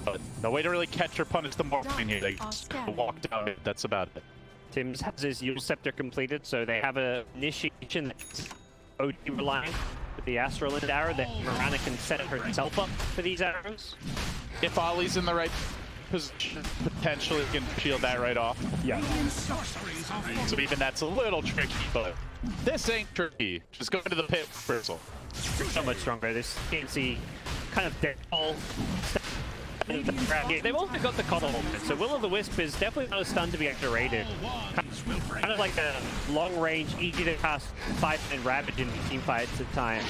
but no way to really catch or punish the Morphling here. They just walk down it. That's about it. Tim's has his Yule Scepter completed, so they have an initiation that's OD reliant with the Astral End arrow that Mirana can set herself up for these arrows. If Ollie's in the right position, potentially can shield that right off. Yeah. So even that's a little tricky, but this ain't tricky. Just go into the pit, Bristle. So much stronger. This TNC kind of dead ball. They've also got the Coddle movement, so Will-o'-the-Wisp is definitely not a stun to be underrated. Kind of like a long-range, easy-to-cast 5-man Ravage in team fights at times.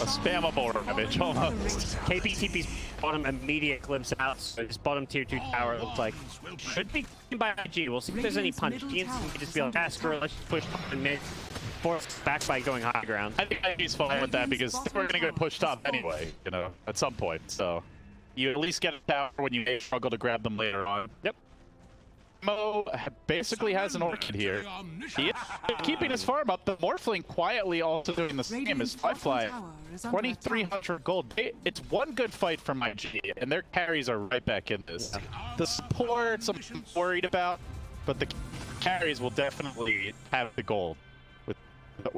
A spammable Ravage, almost. KPTP's bottom immediate glimpse out, so this bottom tier 2 tower looks like should be taken by IG. We'll see if there's any punch. TNC can just be like, screw it, let's just push top and mid. Forced back by going high ground. I think IG's fine with that because we're going to go push top anyway, you know, at some point, so. You at least get a tower when you struggle to grab them later on. Yep. Mo basically has an Orchid here. He is keeping his farm up. The Morphling quietly also doing the same as Flyfly. 2,300 gold. It's one good fight from IG, and their carries are right back in this. The supports I'm worried about, but the carries will definitely have the gold.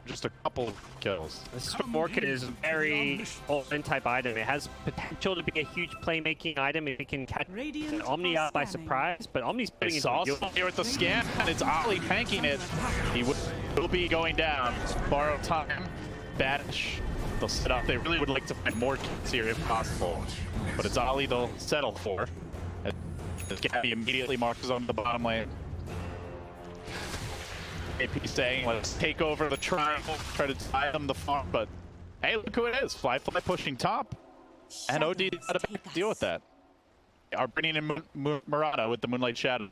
Just a couple of kills. This Orchid is a very all-in type item. It has potential to be a huge playmaking item if it can catch Omni out by surprise, but Omni's putting it also here with the scan, and it's Ollie tanking it. He will be going down. Borrow time. Banish. They'll set up. They really would like to find more kills here if possible, but it's Ollie they'll settle for. As Gabby immediately marches on the bottom lane. AP saying, let's take over the triangle, try to tie them the farm, but hey, look who it is. Flyfly pushing top, and OD had to deal with that. They are bringing in Mirana with the Moonlight Shadow.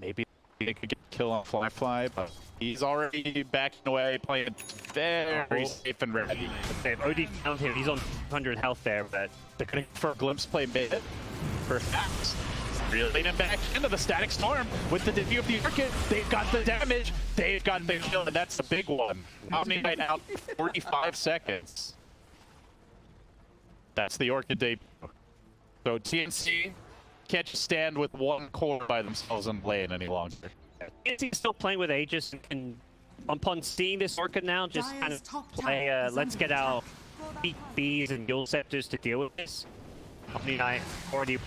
Maybe they could get a kill on Flyfly, but he's already backing away, playing very safe and ready. OD found him. He's on 100 health there, but they're going for a glimpse play mid. Perhaps. Reeling him back into the Static Storm with the debut of the Orchid. They've got the damage, they've got the kill, and that's the big one. Omni Knight out 45 seconds. That's the Orchid debut. So TNC can't just stand with one core by themselves in lane any longer. TNC's still playing with Aegis and can, upon seeing this Orchid now, just kind of play, let's get our Bees and Yule Scepters to deal with this. Omni Knight already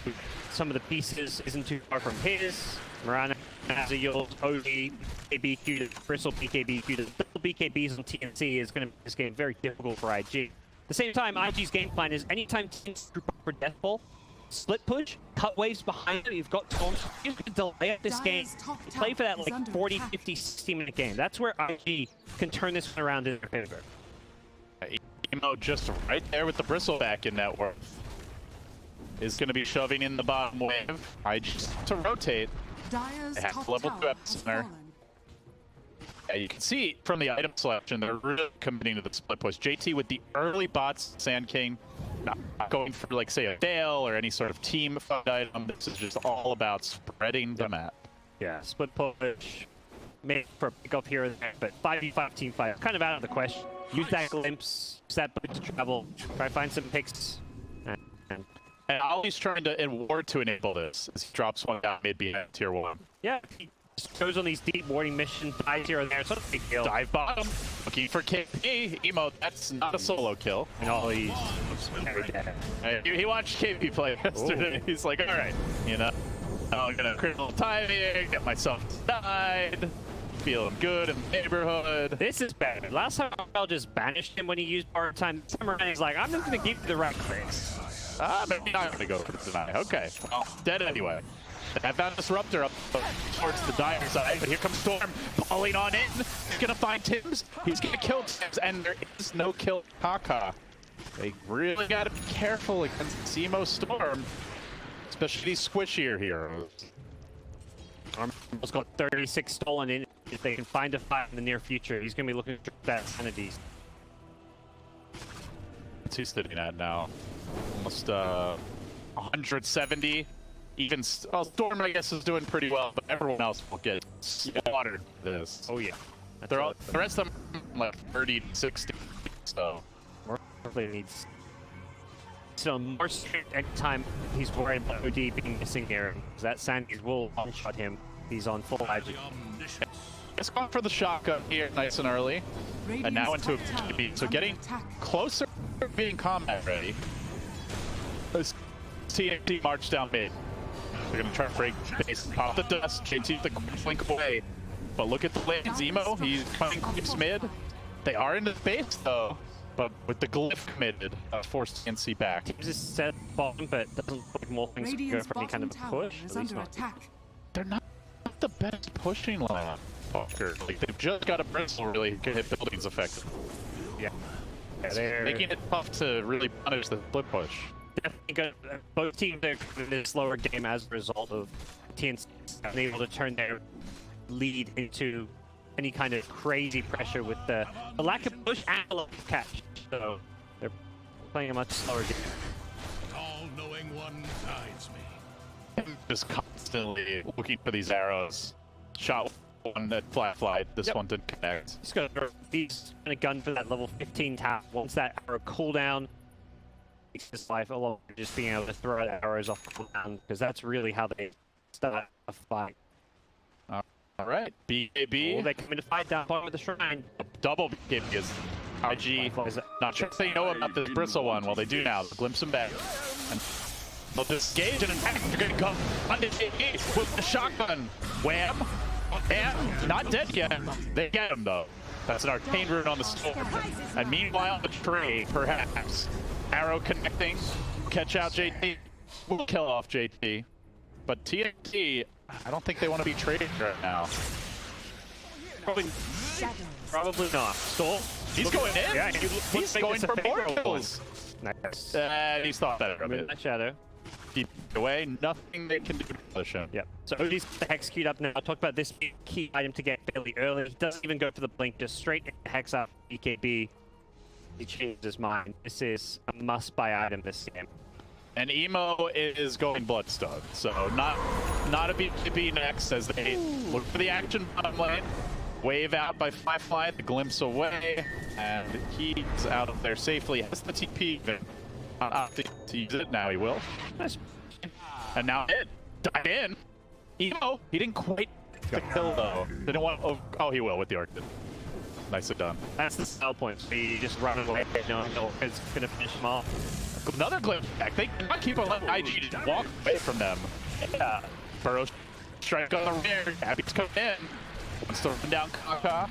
some of the pieces isn't too far from his. Mirana has a Yule, OD, BKB, to Bristle, BKB, to double BKBs on TNC is going to make this game very difficult for IG. At the same time, IG's game plan is anytime teams group up for Deathball, split push, cut waves behind it, you've got Storm, you can delay up this game. You play for that like 40, 50, 60-minute game. That's where IG can turn this one around in their favor. Emo just right there with the Bristle back in net worth. Is going to be shoving in the bottom wave. I just to rotate. They have level 2 epicenter. Yeah, you can see from the item selection, they're really committing to the split push. JT with the early bots, Sand King, not going for like say a Dale or any sort of team fund item. This is just all about spreading the map. Yeah, split push, maybe for a pick-off here and there, but 5v5 team fight, kind of out of the question. Use that glimpse, use that boot to travel, try to find some picks. And Ollie's trying to in ward to enable this as he drops one down mid behind tier 1. Yeah, he just goes on these deep warding missions, dies here and there, it's not a big deal. Dive bottom, looking for KP. Emo, that's not a solo kill. And Ollie's very dead. He watched KP play yesterday. Ooh. He's like, all right, you know, I'm gonna critical time here, get myself died. Feeling good in the neighborhood. This is better. Last time I just banished him when he used bar time. This time around he's like, I'm just gonna give you the right clicks. Maybe not gonna go for the deny. Okay, well, dead anyway. I found Disruptor up towards the dire side, but here comes Storm falling on in. He's gonna find Tims. He's gonna kill Tims, and there is no kill Kaka. They really gotta be careful against Zemo Storm, especially these squishier heroes. Armor's got 36 stolen in. If they can find a fight in the near future, he's gonna be looking for that sanity. What's he sitting at now? Almost 170. Even Storm, I guess, is doing pretty well, but everyone else will get slaughtered. This. Oh yeah. They're all, the rest of them like 30 to 60. So Morphle needs more strict anytime he's worried about OD being missing here. Because that Sandy's will one-shot him. He's on full IG. It's going for the shotgun here, nice and early. And now into a TB. So getting closer to being combat ready. This TNC march down mid. They're going to try to break base, pop the dust, JT the blink away. But look at the lanes, Emo, he's coming creeps mid. They are in the base though, but with the glyph committed, force TNC back. Teams is set bottom, but doesn't look like more things to go for any kind of a push. Is under attack. They're not the best pushing line. Like they've just got a bristle really can hit buildings effectively. Yeah. They're making it tough to really punish the flip push. Definitely good. Both teams are in a slower game as a result of TNC being able to turn their lead into any kind of crazy pressure with the lack of push and a lack of catch. So they're playing a much slower game. All-knowing one guides me. Just constantly looking for these arrows. Shot one that flat-flied. This one didn't connect. He's got a gun for that level 15 tap. Once that arrow cooldown, makes his life a lot of just being able to throw arrows off cooldown, because that's really how they start a fight. All right, BKB. Oh, they come in to fight down bottom of the shrine. Double BKB is IG. Not sure if they know about this bristle one. Well, they do now. Glimpse him back. And they'll disengage and attack. They're going to go under KP with the shotgun. Wham! And not dead yet. They get him, though. That's an arcane rune on the storm. And meanwhile, the tree, perhaps. Arrow connecting. Catch out JT. We'll kill off JT. But TNT, I don't think they want to be traded right now. Probably not. Storm. He's going in. Yeah, he's going for more kills. Nice. He's thought better of it. That shadow. Keep away. Nothing they can do to push him. Yep. So OD's got the Hex queued up now. I talked about this being a key item to get fairly early. He doesn't even go for the blink, just straight into Hex up BKB. He changed his mind. This is a must-buy item this game. And Emo is going Bloodstone, so not a BKB next as they look for the action bottom lane. Wave out by Firefly, the glimpse away, and he's out of there safely. Has the TP, not to use it, now he will. Nice. And now dive in. Emo, he didn't quite get the kill though. Didn't want, oh he will with the Orchid. Nicely done. That's the sell point. So you just run away, it's gonna finish him off. Another glimpse back. They cannot keep on letting IG just walk away from them. Yeah. Burrow strike on the rear. Abby's coming in. Wants to run down Kaka.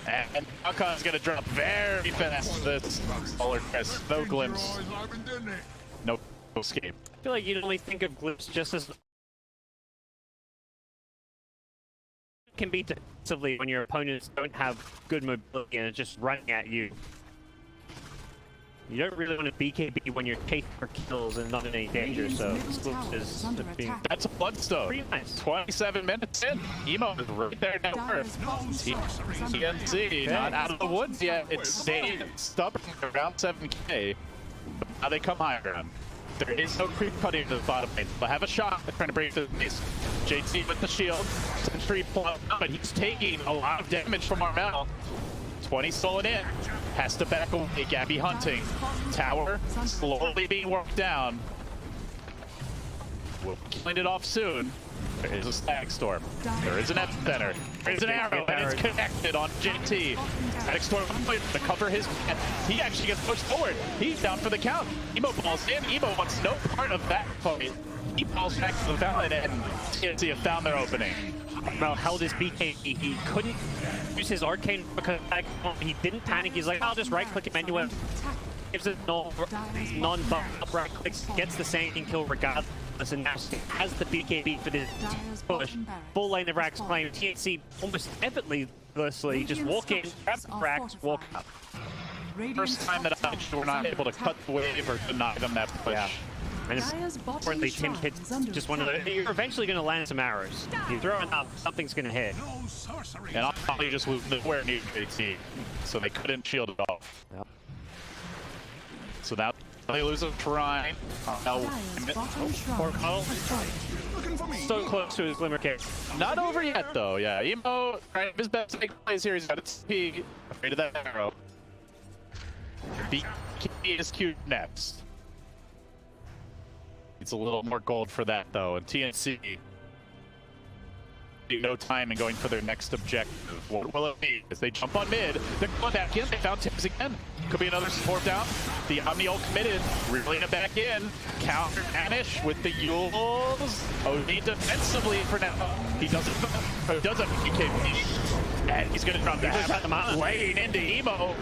And Kaka's gonna drop very fast. This solar crest. No glimpse. No escape. I feel like you'd only think of glimpse just as can be defensively when your opponents don't have good mobility and are just running at you. You don't really want to BKB when you're chasing for kills and not in any danger, so this is being... That's a Bloodstone. Pretty nice. 27 minutes in. Emo is right there now. TNC, not out of the woods yet. It's staying stubborn around 7K. But now they come higher ground. There is no creep cutting to the bottom lane. But have a shot at trying to break the base. JT with the shield. Sentry plump, but he's taking a lot of damage from Armel. 20 stolen in. Has to back away. Gabby hunting. Tower slowly being worked down. We'll killing it off soon. There is a Static Storm. There is an epicenter. There is an arrow, and it's connected on JT. Static Storm to cover his man. He actually gets pushed forward. He's down for the count. Emo balls in. Emo wants no part of that fight. He falls back to the fountain, and TNC have found their opening. Well, held his BK. He couldn't use his arcane because he didn't panic. He's like, I'll just right-click him anyway. Gives it non-buff right clicks, gets the same kill regardless, and now has the BKB for this push. Full lane of Rax claim. TNC almost effortlessly just walk in, grab Rax, walk up. First time that we're not able to cut the wave or deny them that push. Yeah. And importantly, Tim hits just one of the. You're eventually going to land some arrows. You throw it up, something's going to hit. And I'll probably just lose the where new JT, so they couldn't shield it off. Yep. So now they lose a shrine. Poor Cuddle. So close to his Glimmer kick. Not over yet, though. Yeah, Emo, right, his best make plays here. He's got its peak. Afraid of that arrow. BKB is queued next. It's a little more gold for that, though. And TNC, no time in going for their next objective. What will it be? As they jump on mid, they're going back in. They found Tims again. Could be another support down. The Omni ult committed. Reeling it back in. Counter Vanish with the Yules. OD defensively for now. He doesn't BKB. And he's going to drop the hammer. Laying into Emo.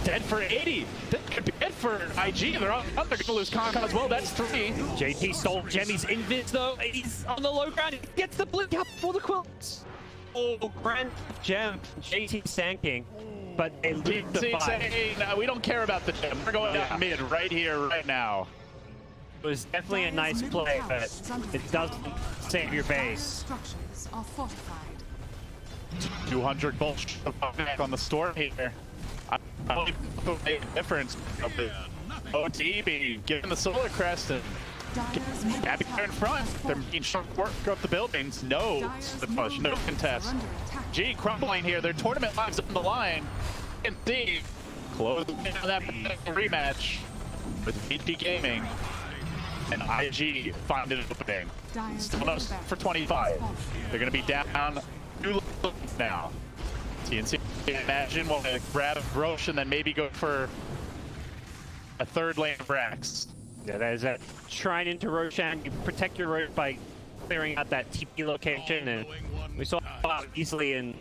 Dead for 80. That could be dead for IG. They're going to lose Conca as well. That's 3. JT stole Jemmy's invis though. He's on the low ground. He gets the blink up for the quilts. Oh, grand gem. JT Sand but they lose the fight. Hey, no, we don't care about the gem. We're going down mid right here, right now. It was definitely a nice play, but it doesn't save your base. Structures are fortified. 200 gold back on the storm here. I don't know the difference. OTB given the solar crest and Gabby in front. They're being short work of the buildings. No, the push, no contest. G crumbling here. Their tournament lives on the line. And D close that rematch with VG Gaming and IG find an opening. Still no for 25. They're going to be down 2 now. TNC, imagine, will grab Roche and then maybe go for a third lane of Rax. Yeah, that is that shrine into Roshan. You protect your Roche by clearing out that TP location, and we saw how easily and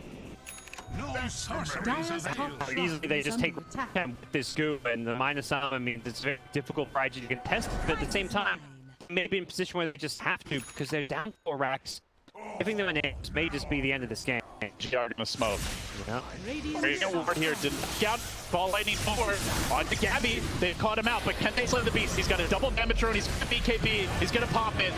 how easily they just take this goo and the minus arm. I mean, it's very difficult for IG to contest, but at the same time, maybe in a position where they just have to because they're down 4 Rax. Giving them an ace may just be the end of this game. GR gonna smoke. Yeah. Ward here did scout ball lightning forward onto Gabby. They caught him out, but can they slay the beast? He's got a double damage rune. He's got BKB. He's gonna pop it,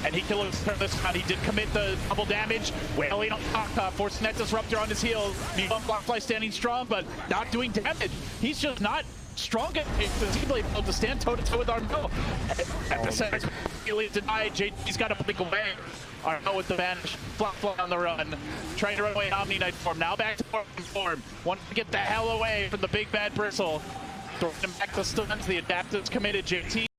and he can turn this round. He did commit the double damage. Wailing on top, forcing that disruptor on his heels. Blockfly standing strong, but not doing damage. He's just not strong enough to be able to stand toe-to-toe with Armel. At the center, completely denied. JT's got to blink away. Armel with the vanish. Blockfly on the run. Trying to run away in Omni Knight form. Now back to form. Wanting to get the hell away from the big bad bristle. Throwing him back to stuns. The adaptive's committed. JT